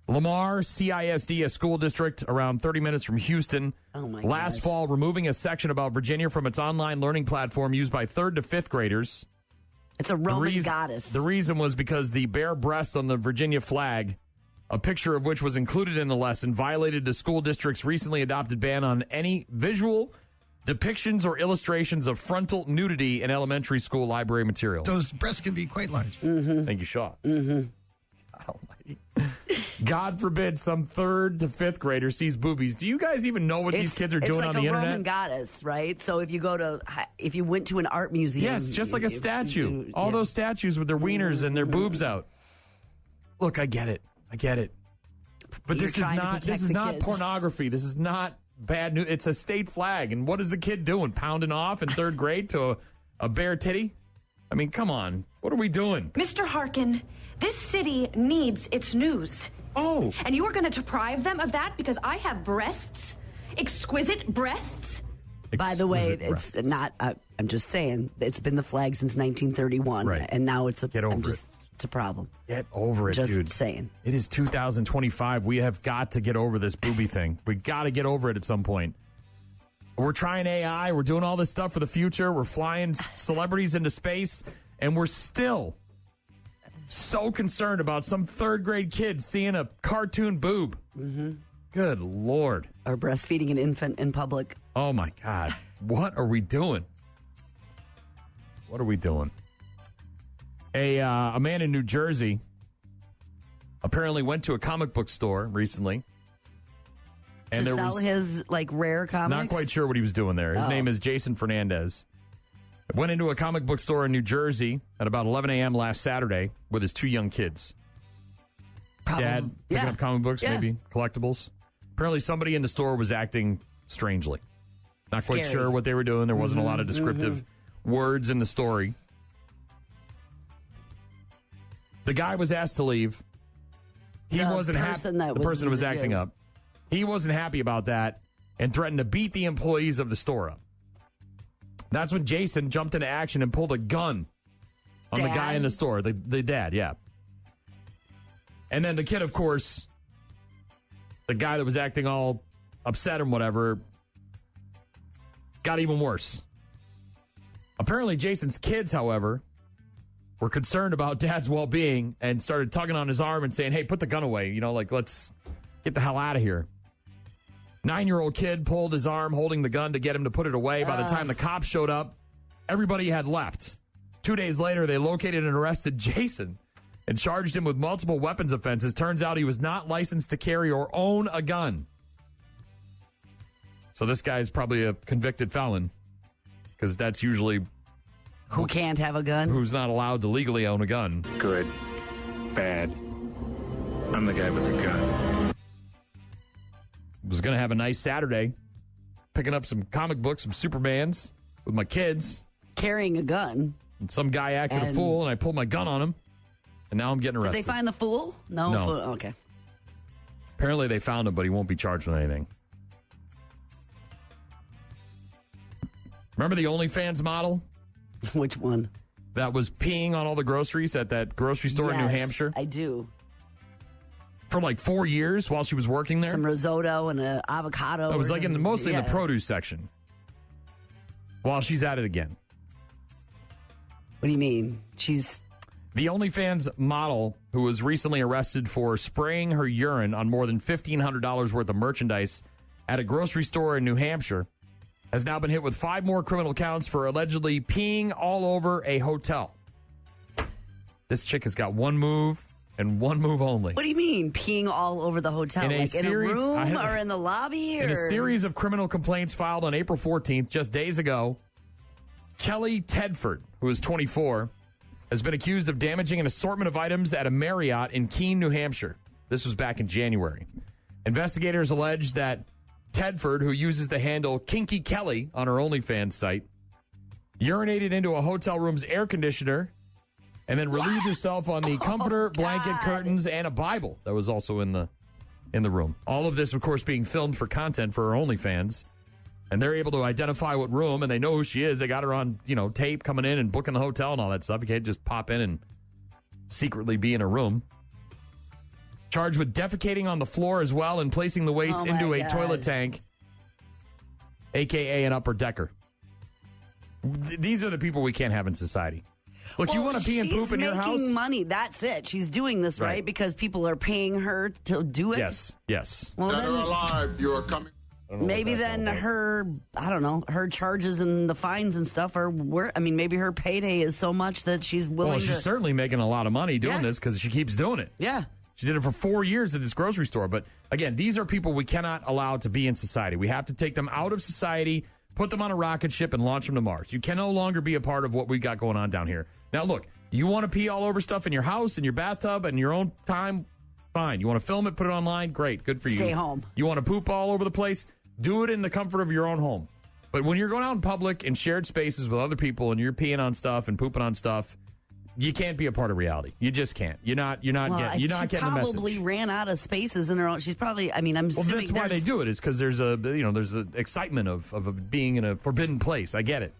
[SPEAKER 2] Lamar CISD, a school district around 30 minutes from Houston, last fall removing a section about Virginia from its online learning platform used by 3rd to 5th graders.
[SPEAKER 3] It's a Roman goddess.
[SPEAKER 2] The reason was because the bare breast on the Virginia flag, a picture of which was included in the lesson, violated the school district's recently adopted ban on any visual depictions or illustrations of frontal nudity in elementary school library material.
[SPEAKER 14] Those breasts can be quite large.
[SPEAKER 3] Mm-hmm.
[SPEAKER 2] Thank you, Shaw.
[SPEAKER 3] Mm-hmm.
[SPEAKER 2] God forbid some 3rd to 5th grader sees boobies. Do you guys even know what these kids are doing on the internet?
[SPEAKER 3] It's like a Roman goddess, right? So if you went to an art museum.
[SPEAKER 2] Yes, just like a statue. All those statues with their wieners and their boobs out. Look, I get it. But this is not pornography. This is not bad news. It's a state flag. And what is the kid doing? Pounding off in 3rd grade to a bare titty? I mean, come on. What are we doing?
[SPEAKER 16] Mr. Harkin, this city needs its news.
[SPEAKER 14] Oh.
[SPEAKER 16] And you are going to deprive them of that because I have breasts? Exquisite breasts?
[SPEAKER 3] By the way, it's not, I'm just saying, it's been the flag since 1931.
[SPEAKER 2] Right.
[SPEAKER 3] And now it's
[SPEAKER 2] Get over it.
[SPEAKER 3] It's a problem.
[SPEAKER 2] Get over it,
[SPEAKER 3] just
[SPEAKER 2] dude.
[SPEAKER 3] Just saying.
[SPEAKER 2] It is 2025. We have got to get over this booby thing. We got to get over it at some point. We're trying AI. We're doing all this stuff for the future. We're flying celebrities into space. And we're still so concerned about some 3rd grade kid seeing a cartoon boob.
[SPEAKER 3] Mm-hmm.
[SPEAKER 2] Good Lord.
[SPEAKER 3] Or breastfeeding an infant in public.
[SPEAKER 2] Oh, my God. What are we doing? What are we doing? A man in New Jersey apparently went to a comic book store recently.
[SPEAKER 3] And to sell his, rare comics?
[SPEAKER 2] Not quite sure what he was doing there. His name is Jason Fernandez. Went into a comic book store in New Jersey at about 11 a.m. last Saturday with his 2 young kids. Dad picking up comic books, maybe collectibles. Apparently somebody in the store was acting strangely. Not quite sure what they were doing. There wasn't a lot of descriptive words in the story. The guy was asked to leave. He wasn't happy. The person who was acting up. He wasn't happy about that and threatened to beat the employees of the store up. That's when Jason jumped into action and pulled a gun on the guy in the store, the dad, yeah. And then the kid, of course, the guy that was acting all upset and whatever, got even worse. Apparently, Jason's kids, however, were concerned about Dad's well-being and started tugging on his arm and saying, hey, put the gun away. You know, like, let's get the hell out of here. 9-year-old kid pulled his arm holding the gun to get him to put it away. By the time the cops showed up, everybody had left. 2 days later, they located and arrested Jason and charged him with multiple weapons offenses. Turns out he was not licensed to carry or own a gun. So this guy's probably a convicted felon, because that's usually
[SPEAKER 3] who can't have a gun,
[SPEAKER 2] who's not allowed to legally own a gun.
[SPEAKER 1] Good, bad. I'm the guy with the gun.
[SPEAKER 2] Was going to have a nice Saturday, picking up some comic books, some Supermans with my kids.
[SPEAKER 3] Carrying a gun.
[SPEAKER 2] And some guy acted a fool, and I pulled my gun on him, and now I'm getting arrested.
[SPEAKER 3] Did they find the fool? No.
[SPEAKER 2] No.
[SPEAKER 3] Fool. Okay.
[SPEAKER 2] Apparently they found him, but he won't be charged with anything. Remember the OnlyFans model?
[SPEAKER 3] Which one?
[SPEAKER 2] That was peeing on all the groceries at that grocery store in New Hampshire?
[SPEAKER 3] I do.
[SPEAKER 2] For like 4 years while she was working there?
[SPEAKER 3] Some risotto and an avocado.
[SPEAKER 2] It was like mostly in the produce section. While she's at it again.
[SPEAKER 3] What do you mean? She's...
[SPEAKER 2] The OnlyFans model, who was recently arrested for spraying her urine on more than $1,500 worth of merchandise at a grocery store in New Hampshire, has now been hit with 5 more criminal counts for allegedly peeing all over a hotel. This chick has got one move and one move only.
[SPEAKER 3] What do you mean, peeing all over the hotel? In a room or in the lobby?
[SPEAKER 2] In a series of criminal complaints filed on April 14th, just days ago, Kelly Tedford, who is 24, has been accused of damaging an assortment of items at a Marriott in Keene, New Hampshire. This was back in January. Investigators allege that Tedford, who uses the handle Kinky Kelly on her OnlyFans site, urinated into a hotel room's air conditioner and then relieved herself on the comforter, blanket, curtains, and a Bible that was also in the room. All of this, of course, being filmed for content for her OnlyFans. And they're able to identify what room, and they know who she is. They got her on, tape coming in and booking the hotel and all that stuff. You can't just pop in and secretly be in a room. Charged with defecating on the floor as well and placing the waste into a toilet tank, a.k.a. an upper decker. These are the people we can't have in society. Look, you want to pee and poop in your house?
[SPEAKER 3] She's making money. That's it. She's doing this, right? Because people are paying her to do it?
[SPEAKER 2] Yes.
[SPEAKER 3] Well,
[SPEAKER 14] Dead or alive, you are coming.
[SPEAKER 3] Maybe then her charges and the fines and stuff are maybe her payday is so much that she's willing
[SPEAKER 2] to... Well, she's certainly making a lot of money doing this because she keeps doing it.
[SPEAKER 3] Yeah.
[SPEAKER 2] She did it for 4 years at this grocery store. But again, these are people we cannot allow to be in society. We have to take them out of society, put them on a rocket ship, and launch them to Mars. You can no longer be a part of what we got going on down here. Now, look, you want to pee all over stuff in your house, in your bathtub, and your own time, fine. You want to film it, put it online, great, good for you.
[SPEAKER 3] Stay home.
[SPEAKER 2] You want to poop all over the place, do it in the comfort of your own home. But when you're going out in public in shared spaces with other people and you're peeing on stuff and pooping on stuff, you can't be a part of reality. You just can't. You're not getting the message.
[SPEAKER 3] She probably ran out of spaces in her own. She's probably. I'm assuming.
[SPEAKER 2] Well, that's why they do it. Is because there's an excitement of being in a forbidden place. I get it,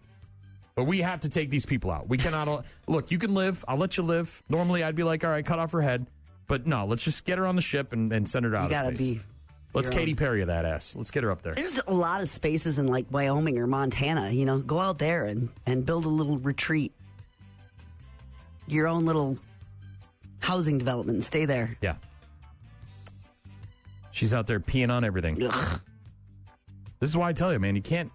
[SPEAKER 2] but we have to take these people out. We cannot. Look, you can live. I'll let you live. Normally, I'd be like, all right, cut off her head, but no, let's just get her on the ship and send her out of space. Let's Katy Perry that ass. Let's get her up there.
[SPEAKER 3] There's a lot of spaces in like Wyoming or Montana. Go out there and build a little retreat. Your own little housing development and stay there.
[SPEAKER 2] Yeah. She's out there peeing on everything.
[SPEAKER 3] Ugh.
[SPEAKER 2] This is why I tell you, man, you can't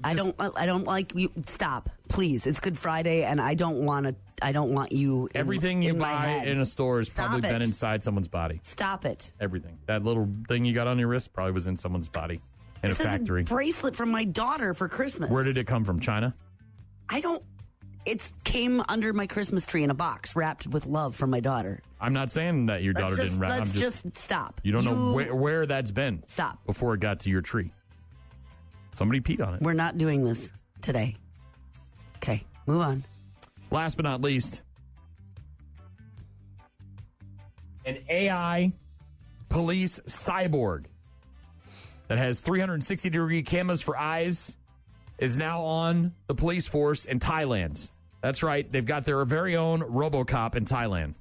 [SPEAKER 3] I don't like you. Stop, please. It's Good Friday and I don't want you
[SPEAKER 2] everything you buy in a store has probably been inside someone's body.
[SPEAKER 3] Stop it.
[SPEAKER 2] Everything. That little thing you got on your wrist probably was in someone's body in a factory.
[SPEAKER 3] This is a bracelet from my daughter for Christmas.
[SPEAKER 2] Where did it come from? China?
[SPEAKER 3] It came under my Christmas tree in a box wrapped with love from my daughter.
[SPEAKER 2] I'm not saying that your daughter didn't wrap.
[SPEAKER 3] Let's just stop.
[SPEAKER 2] You don't know where that's been.
[SPEAKER 3] Stop.
[SPEAKER 2] Before it got to your tree. Somebody peed on it.
[SPEAKER 3] We're not doing this today. Okay, move on.
[SPEAKER 2] Last but not least, an AI police cyborg that has 360-degree cameras for eyes is now on the police force in Thailand. That's right. They've got their very own RoboCop in Thailand.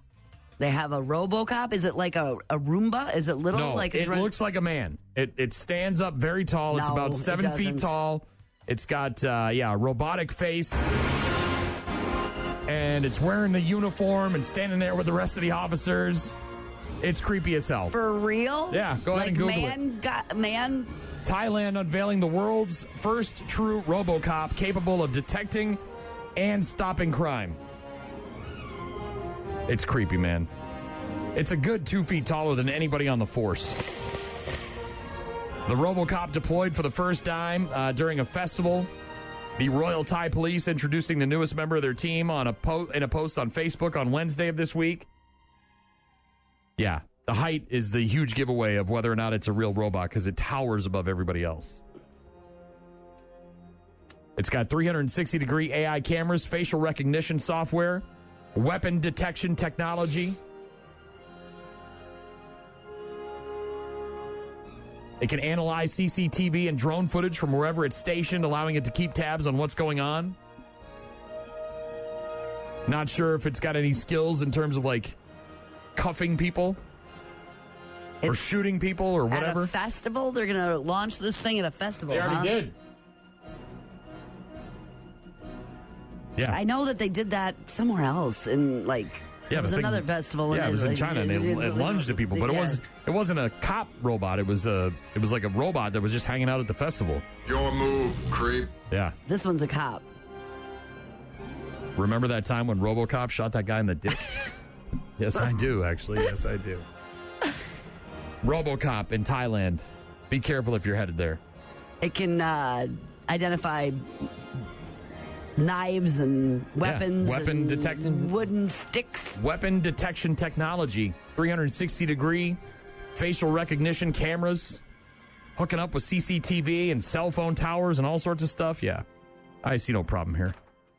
[SPEAKER 3] They have a RoboCop? Is it like a Roomba? Is it little?
[SPEAKER 2] No,
[SPEAKER 3] like
[SPEAKER 2] it looks like a man. It stands up very tall. It's about 7 feet tall. It's got, a robotic face. And it's wearing the uniform and standing there with the rest of the officers. It's creepy as hell.
[SPEAKER 3] For real?
[SPEAKER 2] Yeah, go ahead and Google it.
[SPEAKER 3] Man.
[SPEAKER 2] Thailand unveiling the world's first true RoboCop capable of detecting and stopping crime. It's creepy, man. It's a good 2 feet taller than anybody on the force. The RoboCop deployed for the first time during a festival. The Royal Thai Police introducing the newest member of their team in a post on Facebook on Wednesday of this week. Yeah, the height is the huge giveaway of whether or not it's a real robot because it towers above everybody else. It's got 360-degree AI cameras, facial recognition software, weapon detection technology. It can analyze CCTV and drone footage from wherever it's stationed, allowing it to keep tabs on what's going on. Not sure if it's got any skills in terms of, like, cuffing people or shooting people or whatever.
[SPEAKER 3] At a festival? They're going to launch this thing at a festival,
[SPEAKER 2] They already did. Yeah.
[SPEAKER 3] I know that they did that somewhere else in, like...
[SPEAKER 2] Yeah,
[SPEAKER 3] it was another festival.
[SPEAKER 2] Yeah, it was in China, and it lunged at people, but it wasn't a cop robot. It was like a robot that was just hanging out at the festival.
[SPEAKER 7] Your move, creep.
[SPEAKER 2] Yeah.
[SPEAKER 3] This one's a cop.
[SPEAKER 2] Remember that time when RoboCop shot that guy in the dick? Yes, I do, actually. Yes, I do. RoboCop in Thailand. Be careful if you're headed there.
[SPEAKER 3] It can identify knives and weapons.
[SPEAKER 2] Yeah. Weapon detection.
[SPEAKER 3] Wooden sticks.
[SPEAKER 2] Weapon detection technology. 360-degree facial recognition cameras. Hooking up with CCTV and cell phone towers and all sorts of stuff. Yeah. I see no problem here.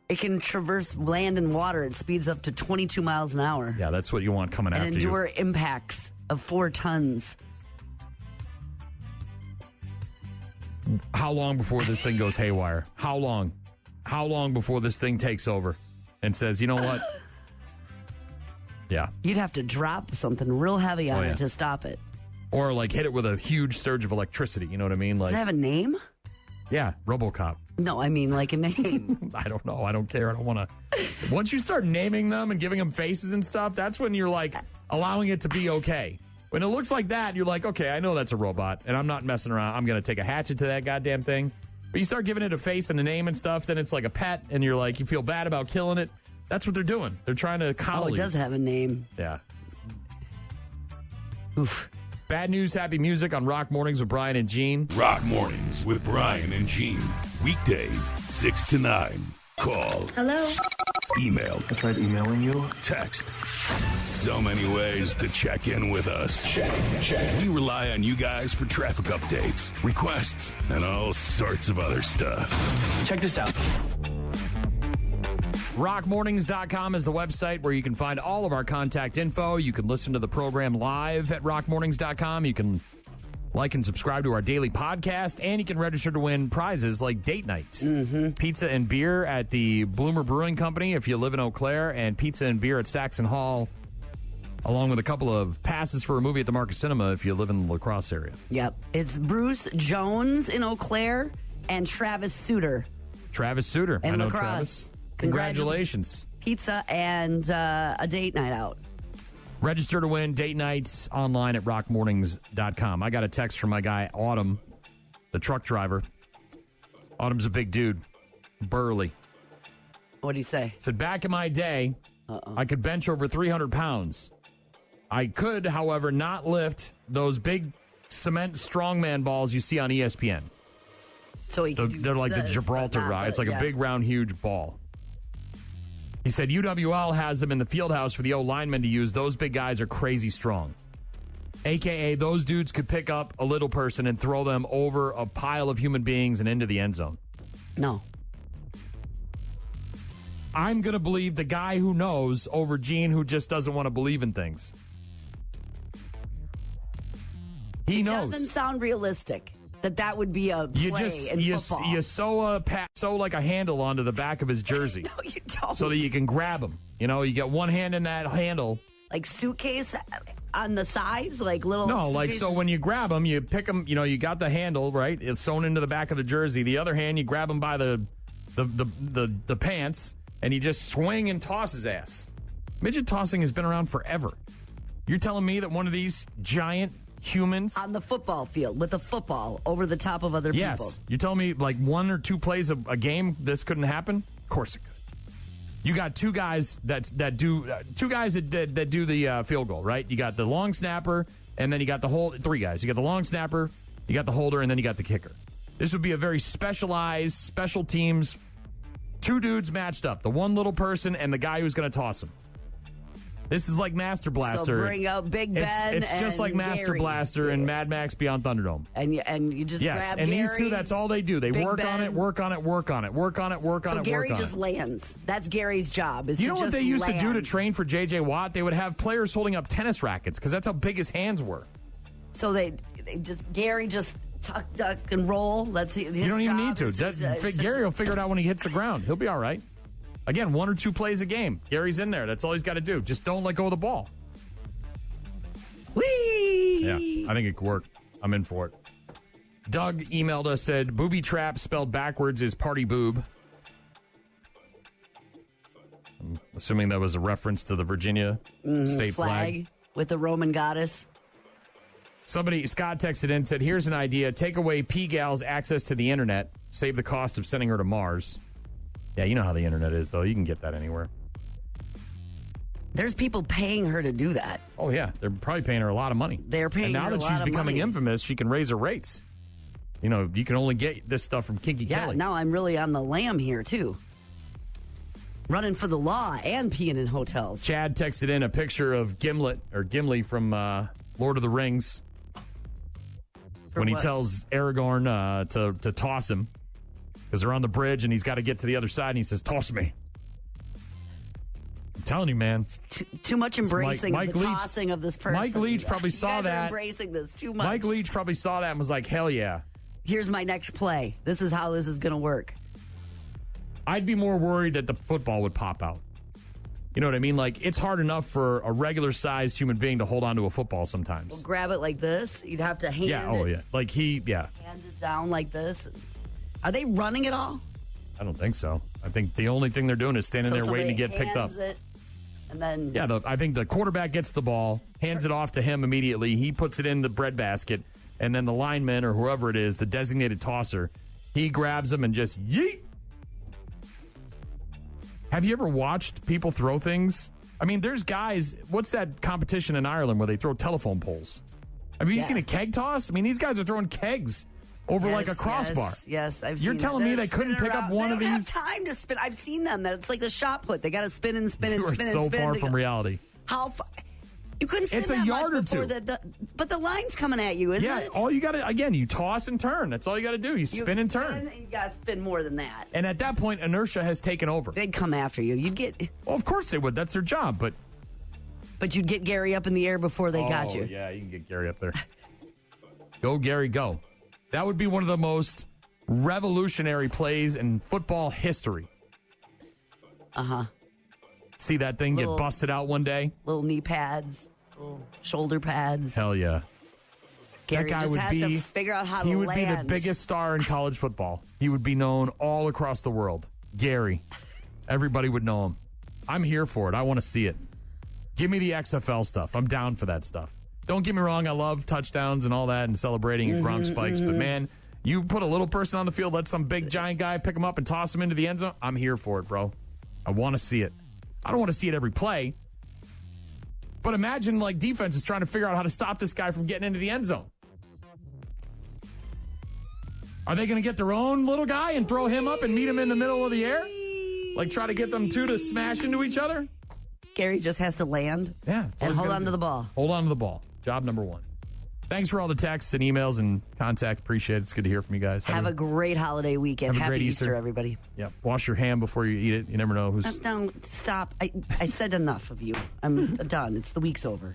[SPEAKER 3] It can traverse land and water at speeds up to 22 miles an hour.
[SPEAKER 2] Yeah, that's what you want coming after you.
[SPEAKER 3] And endure impacts of 4 tons.
[SPEAKER 2] How long before this thing goes haywire? How long? How long before this thing takes over and says, you know what? Yeah.
[SPEAKER 3] You'd have to drop something real heavy on it to stop it.
[SPEAKER 2] Or like hit it with a huge surge of electricity. You know what I mean? Like,
[SPEAKER 3] does it have a name?
[SPEAKER 2] Yeah, RoboCop.
[SPEAKER 3] No, I mean like a name.
[SPEAKER 2] I don't know. I don't care. I don't want to. Once you start naming them and giving them faces and stuff, that's when you're like allowing it to be okay. When it looks like that, you're like, okay, I know that's a robot, and I'm not messing around. I'm going to take a hatchet to that goddamn thing. But you start giving it a face and a name and stuff, then it's like a pet, and you're like, you feel bad about killing it. That's what they're doing. They're trying to coddle you.
[SPEAKER 3] It does have a name.
[SPEAKER 2] Yeah.
[SPEAKER 3] Oof.
[SPEAKER 2] Bad news, happy music on Rock Mornings with Brian and Gene.
[SPEAKER 4] Rock Mornings with Brian and Gene. Weekdays, 6 to 9. Call.
[SPEAKER 12] Hello.
[SPEAKER 4] Email.
[SPEAKER 13] I tried emailing you.
[SPEAKER 4] Text. So many ways to check in with us. Check. We rely on you guys for traffic updates, requests, and all sorts of other stuff.
[SPEAKER 10] Check this out.
[SPEAKER 2] Rockmornings.com is the website where you can find all of our contact info. You can listen to the program live at rockmornings.com. You can like and subscribe to our daily podcast, and you can register to win prizes like date night.
[SPEAKER 3] Mm-hmm.
[SPEAKER 2] Pizza and beer at the Bloomer Brewing Company if you live in Eau Claire, and pizza and beer at Saxon Hall, along with a couple of passes for a movie at the Marcus Cinema if you live in the La Crosse area.
[SPEAKER 3] Yep. It's Bruce Jones in Eau Claire and Travis Suter.
[SPEAKER 2] Travis Suter.
[SPEAKER 3] And
[SPEAKER 2] I know
[SPEAKER 3] La Crosse.
[SPEAKER 2] Travis. Congratulations.
[SPEAKER 3] Pizza and a date night out.
[SPEAKER 2] Register to win date nights online at rockmornings.com. I got a text from my guy, Autumn, the truck driver. Autumn's a big dude, burly.
[SPEAKER 3] What do you say?
[SPEAKER 2] Said, back in my day, I could bench over 300 pounds. I could, however, not lift those big cement strongman balls you see on ESPN.
[SPEAKER 3] So
[SPEAKER 2] they're like the Gibraltar ride. It's like a big, round, huge ball. He said UWL has them in the field house for the O-linemen to use. Those big guys are crazy strong. AKA, those dudes could pick up a little person and throw them over a pile of human beings and into the end zone.
[SPEAKER 3] No.
[SPEAKER 2] I'm going to believe the guy who knows over Gene who just doesn't want to believe in things. He knows.
[SPEAKER 3] It doesn't sound realistic. that would be a play in football.
[SPEAKER 2] You sew like a handle onto the back of his jersey.
[SPEAKER 3] No, you don't.
[SPEAKER 2] So that you can grab him. You know, you get one hand in that handle.
[SPEAKER 3] Like suitcase on the sides, like little.
[SPEAKER 2] No,
[SPEAKER 3] suitcase.
[SPEAKER 2] like so when you grab them, you pick them. You know, you got the handle right. It's sewn into the back of the jersey. The other hand, you grab him by the pants, and you just swing and toss his ass. Midget tossing has been around forever. You're telling me that one of these giant humans
[SPEAKER 3] on the football field with a football over the top of other people?
[SPEAKER 2] Yes. You're telling me like 1 or 2 plays a game this couldn't happen? Of course it could. You got two guys that do the field goal, right? You got the long snapper, and then you got the hold. 3 guys. You got the long snapper, you got the holder, and then you got the kicker. This would be a very specialized special teams. 2 dudes matched up, the one little person and the guy who's going to toss him. This is like Master Blaster.
[SPEAKER 3] So bring out Big Ben.
[SPEAKER 2] It's just like Master
[SPEAKER 3] Gary.
[SPEAKER 2] Blaster and Mad Max Beyond Thunderdome.
[SPEAKER 3] And you just grab
[SPEAKER 2] and
[SPEAKER 3] Gary,
[SPEAKER 2] these 2, that's all they do. They
[SPEAKER 3] Big
[SPEAKER 2] work
[SPEAKER 3] Ben.
[SPEAKER 2] on it, work on it, work on it, work on it, work on it,
[SPEAKER 3] Gary
[SPEAKER 2] work on
[SPEAKER 3] just
[SPEAKER 2] it.
[SPEAKER 3] lands. That's Gary's job.
[SPEAKER 2] You know what they used to do to train for J.J. Watt? They would have players holding up tennis rackets because that's how big his hands were.
[SPEAKER 3] So Gary just tuck, duck, and roll. That's his
[SPEAKER 2] You don't even
[SPEAKER 3] job.
[SPEAKER 2] need to. Gary will figure it out when he hits the ground. He'll be all right. Again, 1 or 2 plays a game. Gary's in there. That's all he's got to do. Just don't let go of the ball.
[SPEAKER 3] Whee!
[SPEAKER 2] Yeah, I think it could work. I'm in for it. Doug emailed us, said, booby trap spelled backwards is party boob. I'm assuming that was a reference to the Virginia state flag.
[SPEAKER 3] With the Roman goddess.
[SPEAKER 2] Scott texted in and said, here's an idea. Take away P-Gal's access to the internet. Save the cost of sending her to Mars. Yeah, you know how the internet is, though. You can get that anywhere.
[SPEAKER 3] There's people paying her to do that.
[SPEAKER 2] Oh, yeah. They're probably paying her a lot of money.
[SPEAKER 3] They're paying her a lot of money.
[SPEAKER 2] And now that she's becoming infamous, she can raise her rates. You know, you can only get this stuff from Kinky Kelly.
[SPEAKER 3] Yeah, now I'm really on the lam here, too. Running for the law and peeing in hotels.
[SPEAKER 2] Chad texted in a picture of Gimli from Lord of the Rings. When he tells Aragorn to toss him. Because they're on the bridge and he's got to get to the other side and he says, toss me. I'm telling you, man.
[SPEAKER 3] Too much embracing of the
[SPEAKER 2] Leach,
[SPEAKER 3] tossing of this person.
[SPEAKER 2] Mike Leach probably saw
[SPEAKER 3] you guys
[SPEAKER 2] that.
[SPEAKER 3] Are embracing this too much.
[SPEAKER 2] Mike Leach probably saw that and was like, hell yeah.
[SPEAKER 3] Here's my next play. This is how this is going to work.
[SPEAKER 2] I'd be more worried that the football would pop out. You know what I mean? Like, it's hard enough for a regular-sized human being to hold on to a football sometimes.
[SPEAKER 3] Well, grab it like this. You'd have to hand it.
[SPEAKER 2] Like
[SPEAKER 3] hand it down like this. Are they running it all?
[SPEAKER 2] I don't think so. I think the only thing they're doing is standing there waiting to get picked up.
[SPEAKER 3] It, and then
[SPEAKER 2] I think the quarterback gets the ball, hands it off to him immediately. He puts it in the breadbasket, and then the lineman or whoever it is, the designated tosser, he grabs him and just yeet. Have you ever watched people throw things? I mean, there's guys, what's that competition in Ireland where they throw telephone poles? Have you seen a keg toss? I mean, these guys are throwing kegs over like a crossbar.
[SPEAKER 3] Yes, I've seen
[SPEAKER 2] You're telling me they couldn't pick up one of these?
[SPEAKER 3] They don't have time to spin. I've seen them. It's like the shot put. They got to spin and spin and
[SPEAKER 2] spin and spin. You are so far from reality.
[SPEAKER 3] How far? You couldn't spin
[SPEAKER 2] it's
[SPEAKER 3] that
[SPEAKER 2] a yard
[SPEAKER 3] much
[SPEAKER 2] or
[SPEAKER 3] before
[SPEAKER 2] two.
[SPEAKER 3] But the line's coming at you, isn't it?
[SPEAKER 2] Yeah, all you got to, again, you toss and turn. That's all you got to do. You spin and turn.
[SPEAKER 3] You got to spin more than that.
[SPEAKER 2] And at that point, inertia has taken over.
[SPEAKER 3] They'd come after you. You'd get...
[SPEAKER 2] Well, of course they would. That's their job, but...
[SPEAKER 3] But you'd get Gary up in the air before they got you.
[SPEAKER 2] Yeah, you can get Gary up there. Go, Gary, go. That would be one of the most revolutionary plays in football history.
[SPEAKER 3] Uh-huh.
[SPEAKER 2] See that thing get busted out one day?
[SPEAKER 3] Little knee pads, little shoulder pads.
[SPEAKER 2] Hell yeah.
[SPEAKER 3] Gary
[SPEAKER 2] that guy
[SPEAKER 3] just
[SPEAKER 2] would
[SPEAKER 3] has to figure out how to land.
[SPEAKER 2] He would be the biggest star in college football. He would be known all across the world. Gary. Everybody would know him. I'm here for it. I want to see it. Give me the XFL stuff. I'm down for that stuff. Don't get me wrong. I love touchdowns and all that and celebrating and Gronk spikes. But, man, you put a little person on the field, let some big giant guy pick him up and toss him into the end zone. I'm here for it, bro. I want to see it. I don't want to see it every play. But imagine, like, defense is trying to figure out how to stop this guy from getting into the end zone. Are they going to get their own little guy and throw him up and meet him in the middle of the air? Like, try to get them two to smash into each other?
[SPEAKER 3] Gary just has to land
[SPEAKER 2] and
[SPEAKER 3] hold on to the ball.
[SPEAKER 2] Hold on to the ball. Job number one. Thanks for all the texts and emails and contact. Appreciate it. It's good to hear from you guys.
[SPEAKER 3] Have a great holiday weekend. Happy Easter, everybody.
[SPEAKER 2] Yeah. Wash your hand before you eat it. You never know who's...
[SPEAKER 3] No, stop. I said enough of you. I'm done. It's the week's over.